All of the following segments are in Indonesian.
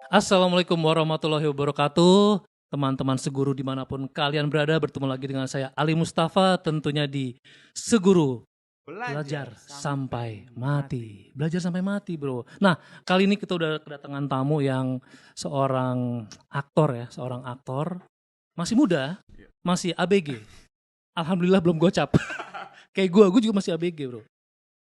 Assalamualaikum warahmatullahi wabarakatuh. Teman-teman Seguru dimanapun kalian berada, bertemu lagi dengan saya Ali Mustafa, tentunya di Seguru Belajar sampai mati. Belajar sampai mati, bro. Nah, kali ini kita udah kedatangan tamu yang seorang aktor ya, seorang aktor. Masih muda, masih ABG. Alhamdulillah belum gocap. Kayak gue juga masih ABG, bro.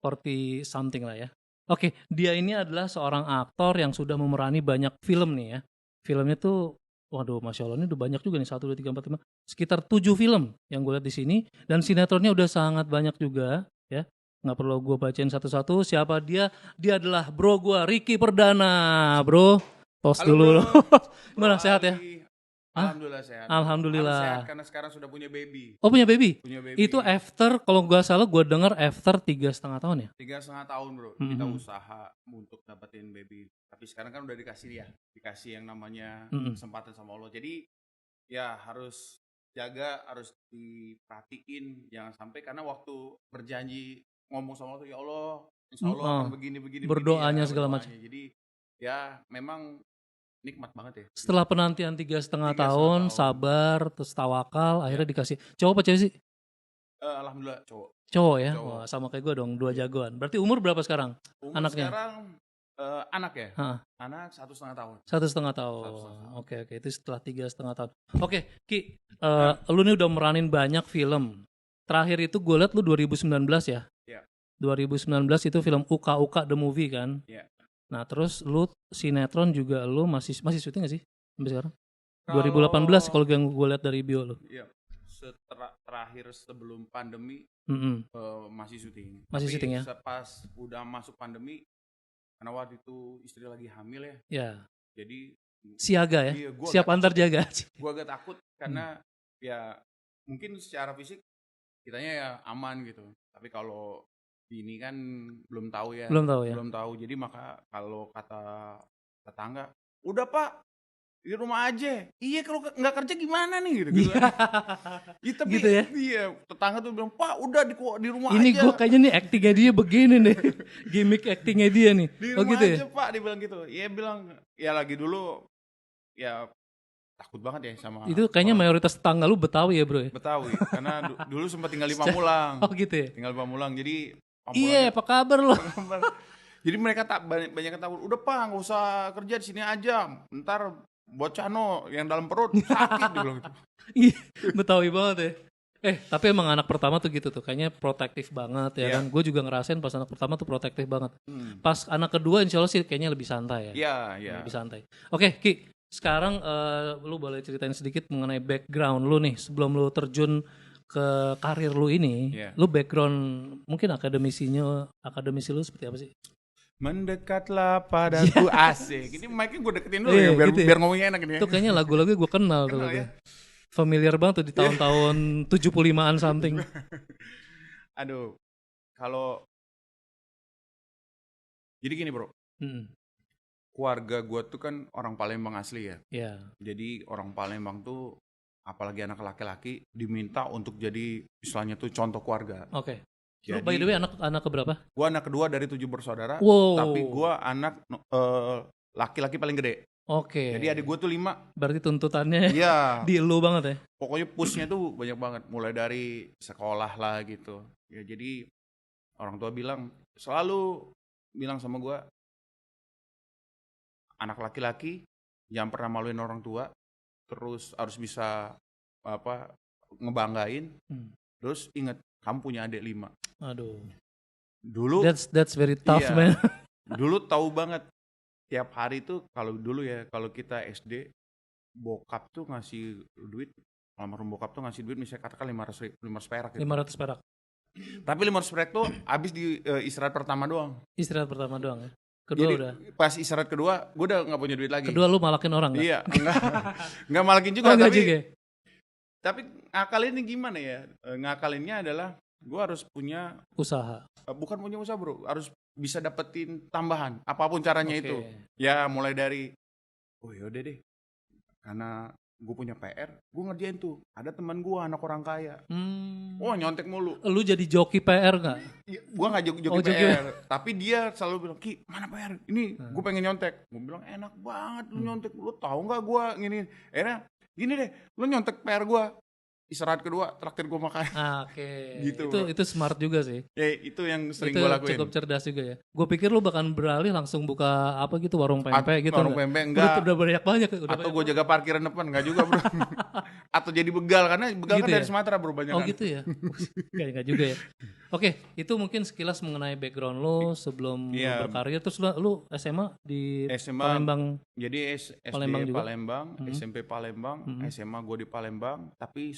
40 something lah ya. Oke, dia ini adalah seorang aktor yang sudah memerani banyak film nih ya. Filmnya tuh, waduh, masya Allah, ini udah banyak juga nih, 1, 2, 3, 4, 5, sekitar 7 film yang gue lihat di sini. Dan sinetronnya udah sangat banyak juga ya. Nggak perlu gue bacain satu-satu siapa dia. Dia adalah bro gue, Ricky Perdana, bro. Tos Halo dulu. bro. Gimana, Bro sehat ya? Ali. Hah? Alhamdulillah sehat. Alhamdulillah. Harus sehat karena sekarang sudah punya baby. Oh, punya baby? Punya baby. Itu after, kalau gue salah gue dengar after 3,5 tahun ya? 3,5 tahun bro. Kita usaha untuk dapetin baby. Tapi sekarang kan udah dikasih yang namanya kesempatan sama Allah. Jadi ya harus jaga, harus diperhatiin. Jangan sampai karena waktu berjanji ngomong sama Allah, ya Allah, insya Allah akan begini. Berdoanya segala macam. Jadi ya memang nikmat banget ya. Setelah penantian 3,5 tahun, sabar, terus tawakal, akhirnya dikasih. Cowok apa cewek sih? Alhamdulillah cowok. Cowok ya? Cowok. Wah, sama kayak gue dong, 2 jagoan. Berarti umur berapa sekarang? Umur anaknya? Sekarang anak ya? Ha. Anak 1,5 tahun. 1,5 tahun. Oke, itu setelah 3,5 tahun. Oke, Ki, lu nih udah meranin banyak film. Terakhir itu gue liat lu 2019 ya? Iya. 2019 itu film Uka Uka The Movie kan? Iya. Nah terus lu sinetron juga lu masih syuting gak sih sampai sekarang? Kalau 2018 kalau yang gue lihat dari bio lu. Iya. Terakhir sebelum pandemi masih syuting. Masih syuting ya? Pas udah masuk pandemi, karena waktu itu istri lagi hamil ya. Ya. Jadi siaga ya? Iya, siap antar jaga. Gue agak takut karena ya mungkin secara fisik kitanya ya aman gitu. Tapi kalau ini kan belum tahu ya. Belum tahu ya. Belum tahu. Jadi maka kalau kata tetangga, udah Pak di rumah aja. Iya kalau nggak kerja gimana nih gitu. Ya, tapi gitu ya. Iya, tetangga tuh bilang, "Pak, udah di rumah ini aja." Ini gue kayaknya nih actingnya dia begini nih. Gimmick actingnya dia nih. Di rumah gitu aja ya? Pak, dibilang gitu. Iya bilang, ya lagi dulu ya takut banget ya sama itu kayaknya mayoritas tetangga lu Betawi ya bro ya? Betawi, karena dulu sempat tinggal di Pamulang. Oh gitu ya? Tinggal di Pamulang, jadi iya apa kabar lo? Jadi mereka banyak yang takut, udah Pak nggak usah kerja di sini aja, ntar bocano yang dalam perut sakit dibilang gitu. Iya Betawi banget ya. Tapi emang anak pertama tuh gitu tuh, kayaknya protektif banget ya kan. Gue juga ngerasain pas anak pertama tuh protektif banget. Pas anak kedua insya Allah sih kayaknya lebih santai ya. Iya. Lebih santai. Oke Ki, sekarang lu boleh ceritain sedikit mengenai background lu nih sebelum lu terjun ke karir lu ini. Lu background mungkin akademisi lu seperti apa sih? Mendekatlah padaku, asik. Ini mic-nya gue deketin dulu ya, biar ngomongnya enak ini. Itu kayaknya lagu-lagu gue kenal tuh. Ya? Familiar banget tuh di tahun-tahun 75-an something. Aduh, kalau jadi gini bro, keluarga gue tuh kan orang Palembang asli ya. Iya. Jadi orang Palembang tuh apalagi anak laki-laki diminta untuk jadi istilahnya tuh contoh keluarga. Oke. Jadi, by the way anak keberapa? Gue anak kedua dari 7 bersaudara. Wow. Tapi gue anak laki-laki paling gede. Oke. Jadi adik gue tuh 5. Berarti tuntutannya di lu banget ya? Pokoknya pushnya tuh banyak banget. Mulai dari sekolah lah gitu. Ya jadi orang tua selalu bilang sama gue, anak laki-laki jangan pernah maluin orang tua. Terus harus bisa ngebanggain. Terus ingat, kamu punya adik 5. Aduh. Dulu that's very tough, man. Dulu tahu banget. Tiap hari tuh kalau dulu ya, kalau kita SD, bokap tuh ngasih duit, almarhum bokap tuh ngasih duit misalnya katakan 500 perak gitu. 500 perak. Tapi 500 perak tuh habis di istirahat pertama doang. Istirahat pertama doang ya? Kedua jadi, udah? Pas istirahat kedua, gue udah gak punya duit lagi. Kedua lu malakin orang gak? Iya, enggak malakin juga. Enggak juga. Tapi ngakalinnya gimana ya? Ngakalinnya adalah gue harus punya usaha. Bukan punya usaha bro, harus bisa dapetin tambahan apapun caranya itu. Ya mulai dari yaudah deh, karena gue punya PR, gue ngerjain tuh. Ada teman gue anak orang kaya, nyontek mulu. Lu jadi joki PR nggak? Gue nggak joki PR, tapi dia selalu bilang, Ki mana PR? Ini gue pengen nyontek. Gue bilang enak banget lu nyontek, lu tahu nggak gue gini? Akhirnya gini deh, lu nyontek PR gue. Istirahat kedua, traktir gue makan. Oke. Gitu, itu smart juga sih. Ya itu yang sering gue lakuin. Cukup cerdas juga ya. Gue pikir lu bahkan beralih langsung buka apa gitu, warung pempek gitu. Warung pempek enggak. Udah banyak. Atau gue jaga parkiran depan, enggak juga bro. Atau jadi begal, karena begal gitu kan dari Sumatera bro banyak. Oh gitu ya. Enggak juga ya. Oke, itu mungkin sekilas mengenai background lo sebelum berkarir. Terus lu SMA di Palembang. Jadi SD Palembang, SMP Palembang, SMA gue di Palembang, tapi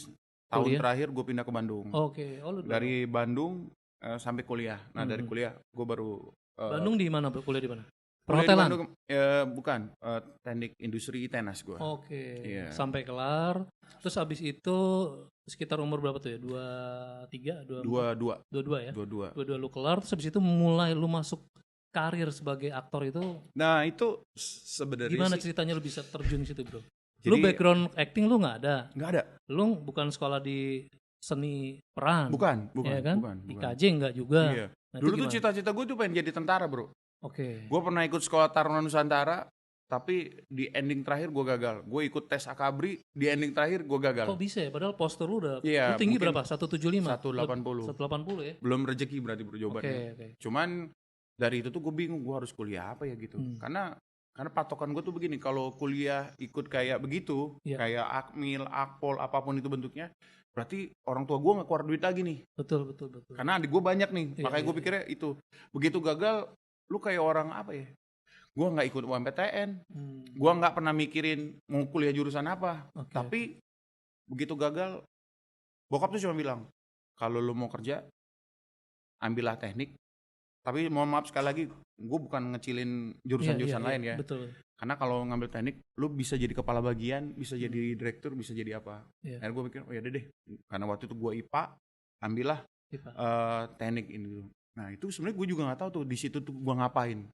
tahun terakhir gue pindah ke Bandung. Oke. Dari Bandung sampai kuliah. Nah dari kuliah gue baru. Bandung di mana bro? Kuliah di mana? Perhotelan? Bandung, bukan, teknik industri tenas gue. Oke. Sampai kelar. Terus abis itu sekitar umur berapa tuh ya? 23? 22 ya? 22 lu kelar. Terus abis itu mulai lu masuk karir sebagai aktor itu. Nah itu sebenarnya gimana ceritanya lu bisa terjun situ bro? Jadi, lu background acting lu nggak ada? Nggak ada. Lu bukan sekolah di seni peran? Bukan. Ya kan? Bukan. IKJ nggak juga? Iya. Nah, dulu tuh cita-cita gue tuh pengen jadi tentara bro. Oke. Gue pernah ikut sekolah Taruna Nusantara, tapi di ending terakhir gue gagal. Gue ikut tes Akabri, di ending terakhir gue gagal. Kok bisa ya? Padahal postur lu udah lu tinggi berapa? 175? 180. 180 ya? Belum rezeki berarti bro jawabannya. Oke. Cuman dari itu tuh gue bingung gue harus kuliah apa ya gitu. Karena patokan gue tuh begini, kalau kuliah ikut kayak begitu, kayak Akmil, Akpol, apapun itu bentuknya, berarti orang tua gue nggak keluar duit lagi nih. Betul. Karena adik gue banyak nih, makanya gue pikirnya itu. Begitu gagal, lu kayak orang apa ya? Gue nggak ikut UMPTN, gue nggak pernah mikirin mau kuliah jurusan apa. Tapi begitu gagal, bokap tuh cuma bilang, kalau lu mau kerja, ambillah teknik. Tapi mohon maaf sekali lagi, gue bukan ngecilin jurusan-jurusan lain ya. Betul. Karena kalau ngambil teknik, lu bisa jadi kepala bagian, bisa jadi direktur, bisa jadi apa. Akhirnya gue mikir, oh ya deh. Karena waktu itu gue IPA, ambillah teknik ini dulu. Nah itu sebenarnya gue juga nggak tahu tuh di situ tuh gue ngapain.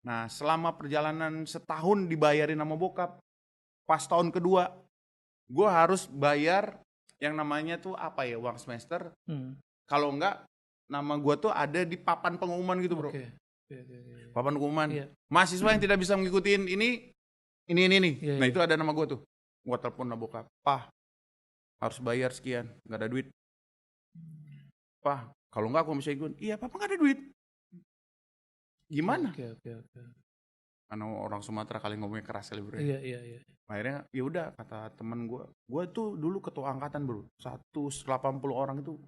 Nah selama perjalanan setahun dibayarin sama bokap, pas tahun kedua, gue harus bayar yang namanya tuh apa ya, uang semester. Kalau enggak, nama gue tuh ada di papan pengumuman gitu bro. Papan pengumuman. Mahasiswa yang tidak bisa mengikuti ini. Nah itu ada nama gue tuh. Gue telepon sama bokap. Pak, harus bayar sekian. Gak ada duit. Pak, kalau enggak aku bisa ikut. Iya papa gak ada duit. Gimana? Karena orang Sumatera kali ngomongnya keras kali bro. Iya. Akhirnya ya udah kata teman gue. Gue tuh dulu ketua angkatan bro. 180 orang itu.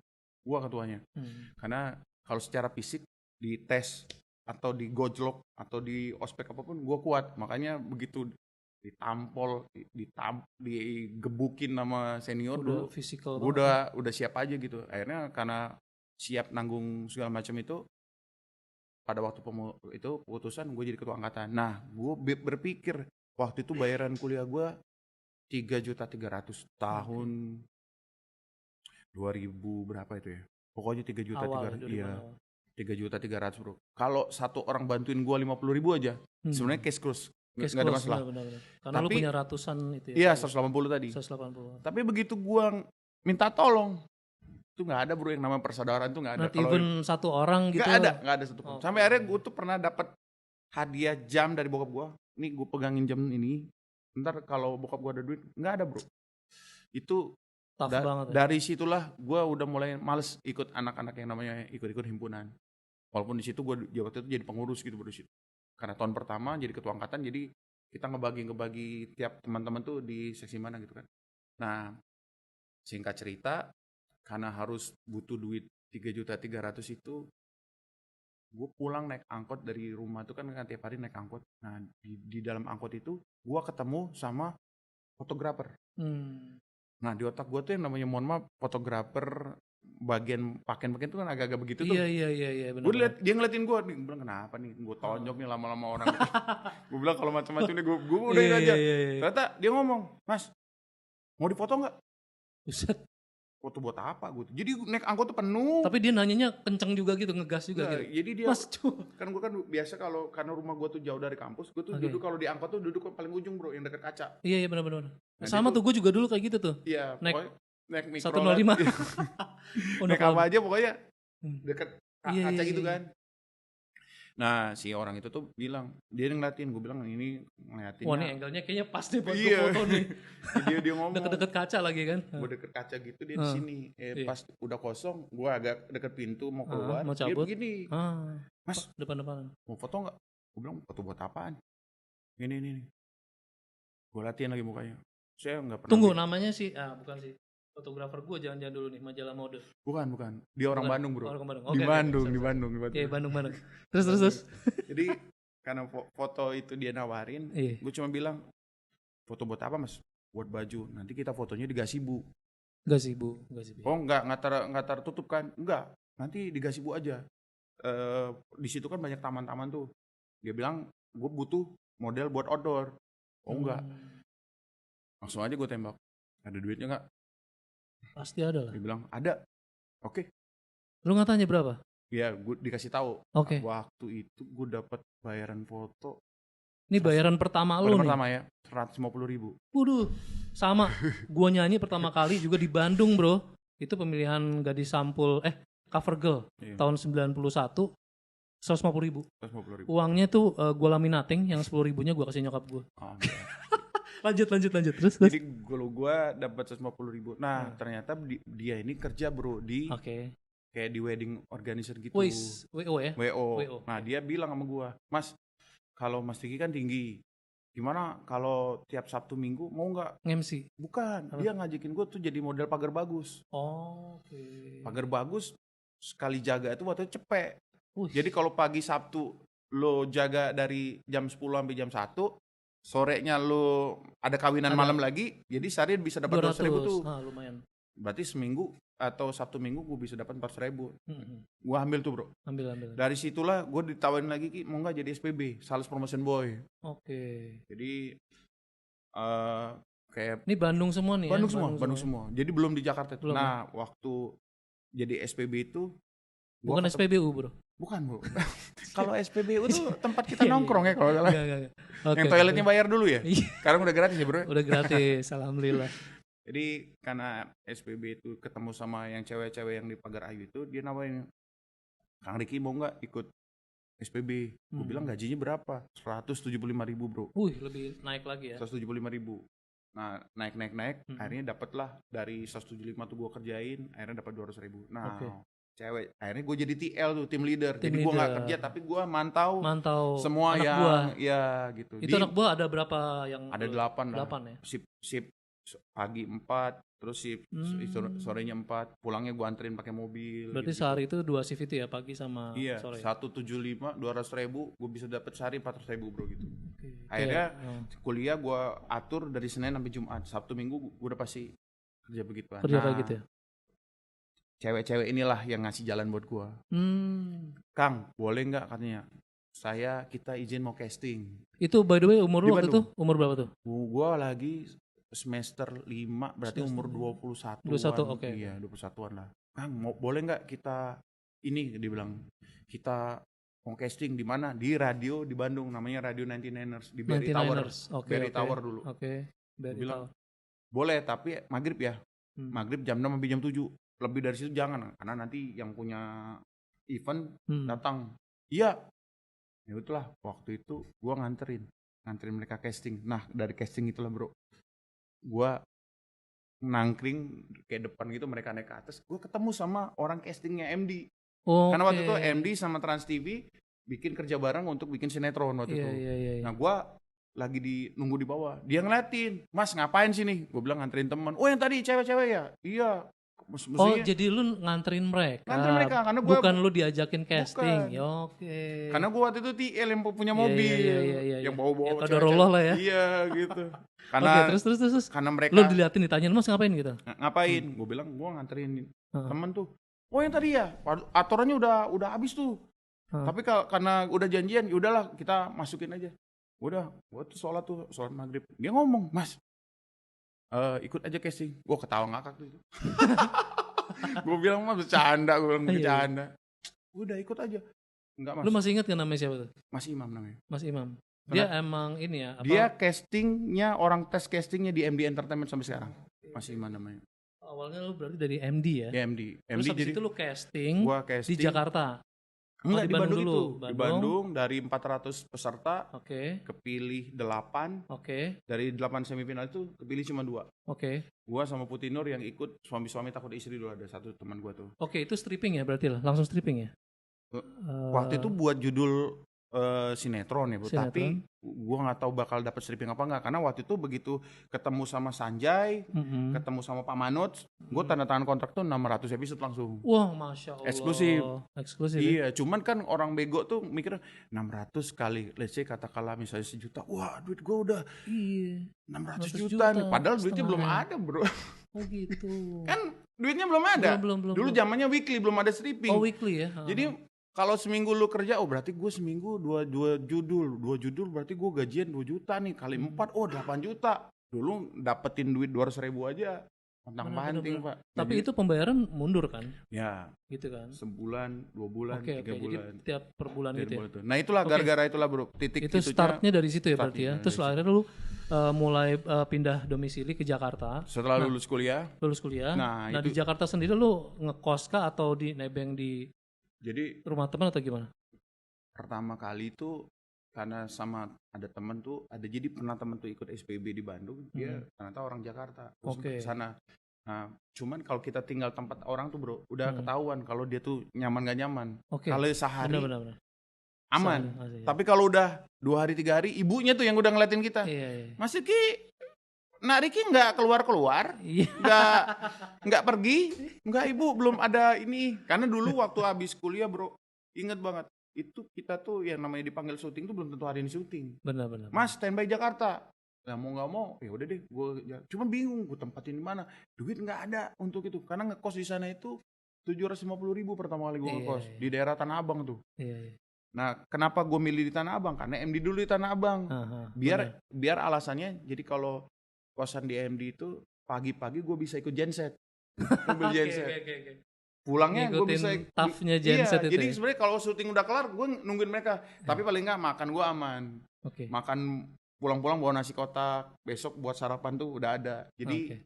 Gue ketuanya. Karena kalau secara fisik di tes atau di gojlok atau di ospek apapun gue kuat. Makanya begitu ditampol, digebukin sama senior dulu, gue udah siap aja gitu. Akhirnya karena siap nanggung segala macam itu, pada waktu itu keputusan gue jadi ketua angkatan. Nah gue berpikir waktu itu bayaran kuliah gue 3.300.000 tahun 2000 berapa itu ya? Pokoknya 3.300.000. Iya. 3.300.000 bro. Kalau satu orang bantuin gue 50.000 aja, sebenarnya cash close. Nggak ada masalah. Benar. Karena lu punya ratusan itu ya. Iya 180 tadi. 180. Tapi begitu gue minta tolong, itu nggak ada bro yang namanya persaudaraan tuh nggak ada. Even satu orang gitu. Nggak ada satu pun. Sampai akhirnya gue tuh pernah dapat hadiah jam dari bokap gue. Nih gue pegangin jam ini. Ntar kalau bokap gue ada duit, nggak ada bro. Itu banget, dari situlah gue udah mulai males ikut anak-anak yang namanya ikut-ikut himpunan. Walaupun di situ gue waktu itu jadi pengurus gitu bro di situ. Karena tahun pertama jadi ketua angkatan, jadi kita ngebagi tiap teman-teman tuh di seksi mana gitu kan. Nah singkat cerita, karena harus butuh duit 3.300.000 itu, gue pulang naik angkot dari rumah tuh kan tiap hari naik angkot. Nah di dalam angkot itu gue ketemu sama fotografer. Nah di otak gue tuh yang namanya mohon maaf fotografer bagian pakaian itu kan agak-agak begitu tuh. Iya. Gue lihat dia ngeliatin gue bilang kenapa nih gue tonjok nih lama-lama orang. Gue bilang kalau macam-macam nih gue udahin aja. Ternyata dia ngomong, Mas mau dipoto nggak? Buset. foto buat apa gue? Jadi naik angkot tuh penuh. Tapi dia nanyanya kenceng juga gitu, ngegas juga gitu. Jadi dia Mas kan gue kan biasa kalau karena rumah gue tuh jauh dari kampus, gue tuh duduk kalau di angkot tuh duduk paling ujung bro, yang dekat kaca. Iya benar. Nah, sama tuh gue juga dulu kayak gitu tuh. Iya, naik mikro 105. naik apa aja pokoknya deket kaca gitu iya. kan. Nah si orang itu tuh bilang, dia ngeliatin, gue bilang ini ngeliatin. Wah ini angle-nya kayaknya pas deh buat gue foto nih. dia ngomong deket-deket kaca lagi kan. Gue deket kaca gitu, dia di sini. Pas udah kosong, gue agak deket pintu mau keluar, mau dia cabut. begini, Mas depan-depan mau foto nggak? Gue bilang foto buat apaan? Ini gue latihan lagi mukanya. Saya nggak pernah. Tunggu, namanya sih bukan sih fotografer gue, jangan dulu nih, majalah mode. Bukan. Dia orang Bandung bro. Orang Bandung. Di Bandung. Oke, Bandung. Terus. Jadi karena foto itu dia nawarin, gue cuma bilang, foto buat apa mas? Buat baju. Nanti kita fotonya di gazebo. Gazebo. Oh enggak tertutup kan? Enggak. Nanti di gazebo aja. Di situ kan banyak taman-taman tuh. Dia bilang, gue butuh model buat outdoor. Oh enggak. Langsung aja gue tembak. Ada duitnya nggak? Pasti ada lah. Dia bilang ada. Oke. Lu nggak tanya berapa? Ya gue dikasih tahu. Oke. Waktu itu gue dapat bayaran foto. Ini bayaran pertama lu nih? Pertama ya, 150.000. Waduh, sama. Gue nyanyi pertama kali juga di Bandung bro. Itu pemilihan gadis sampul cover girl tahun 91. 150.000. Uangnya tuh gue laminating, yang 10.000-nya gue kasih nyokap gue. lanjut terus. Jadi gue dapat 150.000. Nah ternyata dia ini kerja bro di kayak di wedding organizer gitu. WO ya? WO. Nah dia bilang sama gue, Mas kalau Mas Diki kan tinggi, gimana kalau tiap Sabtu Minggu mau nggak MC? Bukan. Dia ngajakin gue tuh jadi model pagar bagus. Pagar bagus sekali jaga itu waktu cepet. Jadi kalau pagi Sabtu lo jaga dari jam 10 sampai jam 1, sorenya lo ada kawinan malam lagi, jadi sehari bisa dapat 200.000 tuh. Lumayan. Berarti seminggu atau Sabtu Minggu gue bisa dapat 400.000. Gue ambil tuh bro. Ambil. Dari situlah gue ditawarin lagi, Ki, mau nggak jadi SPB, Sales Promotion Boy. Jadi kayak ini Bandung semua nih. Bandung semua. Jadi belum di Jakarta tuh. Nah waktu jadi SPB itu bukan SPBU bro. Bukan bro. Kalau SPBU tuh tempat kita nongkrong ya kalau salah. Yang toiletnya bayar dulu ya. Sekarang udah gratis ya bro. Udah gratis, alhamdulillah. Jadi karena SPB itu ketemu sama yang cewek-cewek yang di Pagar Ayu itu, dia nawarin, Kang Riki mau nggak ikut SPB? Gue bilang gajinya berapa? 175.000 bro. Lebih naik lagi ya. 175.000. Nah naik. Akhirnya dapatlah dari 175 tuh gue kerjain, akhirnya dapat 200.000. Nah cewek, akhirnya gue jadi TL tuh, tim leader. Jadi gue nggak kerja tapi gue mantau semua anak yang buah. Ya gitu. Itu anak buah ada berapa yang? Ada 8 lah. 8 ya. Sip pagi 4, terus sip sorenya 4, pulangnya gue anterin pakai mobil. Berarti gitu. Sehari itu 2 shift itu ya, pagi sama sore. 175, 200.000, gue bisa dapat sehari 400.000 bro gitu. Akhirnya kuliah gue atur dari Senin sampai Jumat, Sabtu Minggu gue udah pasti kerja begitu. Kerja kayak gitu ya. Cewek-cewek inilah yang ngasih jalan buat gue. Kang, boleh nggak katanya? Kita izin mau casting. Itu by the way umur lu waktu itu umur berapa tuh? Gue lagi semester 5, berarti umur 21. 21, oke. Iya, 21-an lah. Kang, boleh nggak kita ini, dia bilang, kita mau casting di mana? Di radio di Bandung, namanya Radio 99ers di Berry Tower. Berry Tower dulu. Berry bilang, boleh tapi maghrib ya. Maghrib jam 6 sampai jam 7. Lebih dari situ jangan, karena nanti yang punya event datang. Iya. Ya itulah, waktu itu gue nganterin mereka casting. Nah dari casting itulah bro, gue nangkring kayak depan gitu, mereka naik ke atas, gue ketemu sama orang castingnya MD. Karena waktu itu MD sama Trans TV bikin kerja bareng untuk bikin sinetron waktu itu. Nah gue lagi nunggu di bawah, dia ngeliatin, Mas ngapain sini? Gue bilang nganterin teman. Oh yang tadi cewek-cewek ya? Iya. Maksudnya, jadi lu nganterin mereka karena gua, bukan lu diajakin casting. Karena gue waktu itu TL yang punya mobil, yang bawa-bawa kadarullah lah ya. Iya gitu. Karena terus karena mereka lu diliatin, ditanyain, Mas ngapain gitu? Ngapain? Gue bilang gue nganterin temen tuh. Oh yang tadi ya, aturannya udah habis tuh. Tapi karena udah janjian, yaudahlah kita masukin aja. Udah, gue tuh sholat maghrib. Dia ngomong, Mas, Ikut aja casting. Gue ketawa ngakak tuh. Gue bilang mah bercanda, Udah ikut aja. Enggak, Mas. Lu masih ingat kan namanya siapa tuh? Mas Imam namanya. Mas Imam. Dia emang ini ya, dia castingnya, orang tes castingnya di MD Entertainment sampai sekarang. Mas Imam namanya. Awalnya lu berarti dari MD ya? Ya, MD. Terus habis itu lu casting di Jakarta? Enggak, di Bandung itu. Di Bandung dari 400 peserta, kepilih 8. Dari 8 semifinal itu kepilih cuma 2. Gua sama Putih Nur yang ikut Suami-Suami Takut Istri dulu, ada satu teman gua tuh. Itu stripping ya berarti lah, langsung stripping ya? Waktu itu buat judul sinetron ya, Bro. Tapi gue nggak tahu bakal dapat stripping apa nggak, karena waktu itu begitu ketemu sama Sanjay, ketemu sama Pak Manut, gue tanda tangan kontrak tuh 600 episode langsung. Wah, Masya Allah. Eksklusif. Iya, cuman kan orang bego tuh mikir 600 kali, let's say katakanlah misalnya 1 juta, wah duit gue udah 600 juta nih, padahal duitnya belum ada, Bro. Oh gitu. Kan duitnya belum ada. Belum. Dulu zamannya weekly, belum ada stripping. Oh, weekly ya. Jadi kalau seminggu lu kerja, berarti gue seminggu 2 judul. 2 judul berarti gue gajian 2 juta nih. Kali 4, 8 juta. Dulu dapetin duit 200 ribu aja. Tentang banting, Pak. Tapi jadi, itu pembayaran mundur kan? Ya. Gitu kan? Sebulan, 2 bulan, 3 bulan. Jadi tiap per bulan gitu ya? Nah itulah gara-gara itulah, Bro. Titik itu startnya dari situ ya berarti ya? Terus akhirnya lu mulai pindah domisili ke Jakarta. Setelah lulus kuliah. Nah di Jakarta sendiri lu ngekos kah atau di nebeng di rumah teman atau gimana? Pertama kali itu karena sama ada temen tuh, jadi pernah temen tuh ikut SPB di Bandung, dia ternyata orang Jakarta, terus ke sana. Nah, cuman kalau kita tinggal tempat orang tuh, Bro, udah ketahuan kalau dia tuh nyaman gak nyaman. Kalau sehari benar. aman, tapi kalau udah 2 hari 3 hari, ibunya tuh yang udah ngeliatin kita. Mas Riki, Nak Riki nggak keluar, nggak pergi, nggak ibu belum ada ini. Karena dulu waktu habis kuliah, Bro, inget banget itu kita tuh yang namanya dipanggil syuting tuh belum tentu hari ini syuting. Benar. Mas, standby Jakarta. Nah, mau nggak mau, ya udah deh, gue cuma bingung gue tempatin di mana. Duit nggak ada untuk itu, karena ngekos di sana itu 750.000 pertama kali gue ngekos di daerah Tanah Abang tuh. Nah, kenapa gue milih di Tanah Abang? Karena MD dulu di Tanah Abang. Biar alasannya, jadi kalau kosan di MD itu pagi-pagi gue bisa ikut genset. Mobil genset. Pulangnya gue bisa toughnya genset itu. Jadi sebenarnya kalau syuting udah kelar gue nungguin mereka. Tapi paling nggak makan gue aman. Makan pulang-pulang bawa nasi kotak, besok buat sarapan tuh udah ada. Jadi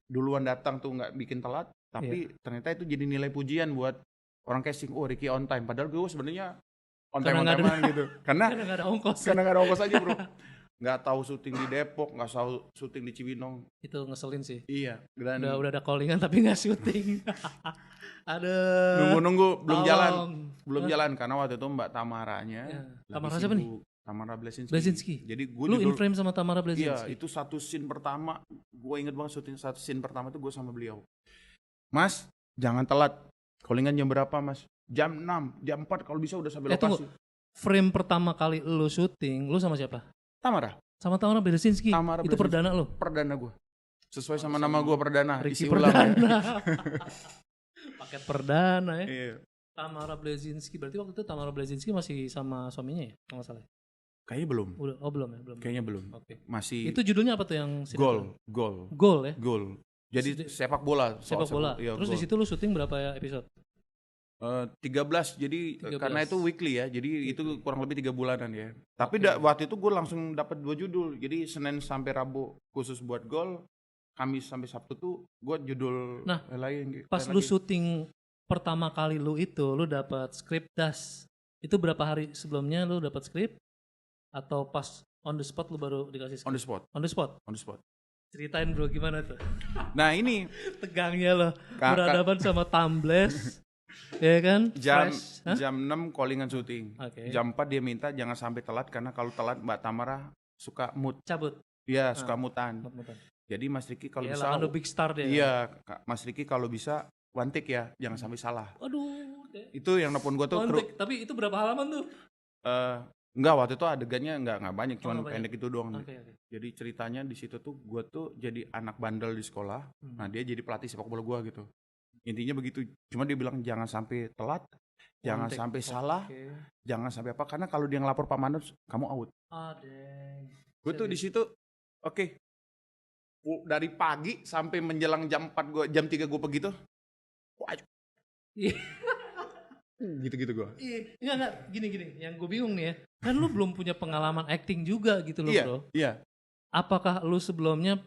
duluan datang tuh nggak bikin telat, tapi ternyata itu jadi nilai pujian buat orang casting. Oh, Riki on time. Padahal gue sebenarnya on time gitu. Karena nggak ada ongkos aja, Bro. Nggak tahu syuting di Depok, nggak tahu syuting di Cibinong. Itu ngeselin sih. Iya. Udah ada callingan tapi nggak syuting. Nunggu belum jalan karena waktu itu Mbak Tamaranya. Tamara siapa nih? Tamara Blazinski. Jadi lu in frame sama Tamara Blazinski. Iya, itu satu scene pertama. Gue inget banget syuting satu scene pertama itu gue sama beliau. Mas, jangan telat. Callingan jam berapa, Mas? Jam 6, jam 4 kalau bisa udah sampai lokasi. Frame pertama kali lu syuting, lu sama siapa? Tamara. Sama Tamara Blazinski. Itu perdana lo? Perdana gue. Sesuai sama nama gue Perdana. Riki Perdana. Paket perdana ya. Iya. Tamara Blazinski. Berarti waktu itu Tamara Blazinski masih sama suaminya ya? Kalau nggak salah. Kayaknya belum. Belum ya? Belum. Kayaknya belum. Masih. Itu judulnya apa tuh yang Gol ya? Gol. Jadi sepak bola. Iya, terus di situ lu syuting berapa episode? 13, jadi 13. Karena itu weekly ya, jadi itu kurang lebih 3 bulanan ya. Tapi waktu itu gue langsung dapat 2 judul, jadi Senin sampai Rabu khusus buat Gol, Kamis sampai Sabtu tuh gue judul lain. Pas lu syuting pertama kali lu dapat script das, itu berapa hari sebelumnya lu dapat script? Atau pas on the spot lu baru dikasih script? On the spot. Ceritain bro gimana tuh? Nah ini tegangnya lo berhadapan sama Tumblr. Ya kan? Jam 6 callingan syuting. Jam 4 dia minta jangan sampai telat karena kalau telat Mbak Tamara suka mood. Cabut. Iya, suka mutan. Jadi Mas Riki kalau bisa big star deh. Iya, Mas Riki kalau bisa one take ya, jangan sampai salah. Aduh. Itu yang nelpon gua tuh tapi itu berapa halaman tuh? Enggak, waktu itu adegannya enggak banyak, cuman pendek itu doang. Jadi ceritanya di situ tuh gua tuh jadi anak bandel di sekolah. Nah, dia jadi pelatih sepak bola gua gitu. Intinya begitu. Cuma dia bilang jangan sampai telat, jangan sampai salah, jangan sampai apa. Karena kalau dia ngelapor Pak Manus, kamu out. Gue tuh di situ, dari pagi sampai menjelang jam 4 jam 3 gue pergi tuh. Wah, gitu-gitu gue. Iya, enggak, gini. Yang gue bingung nih ya, kan lu belum punya pengalaman acting juga gitu loh, bro. Iya. Apakah lu sebelumnya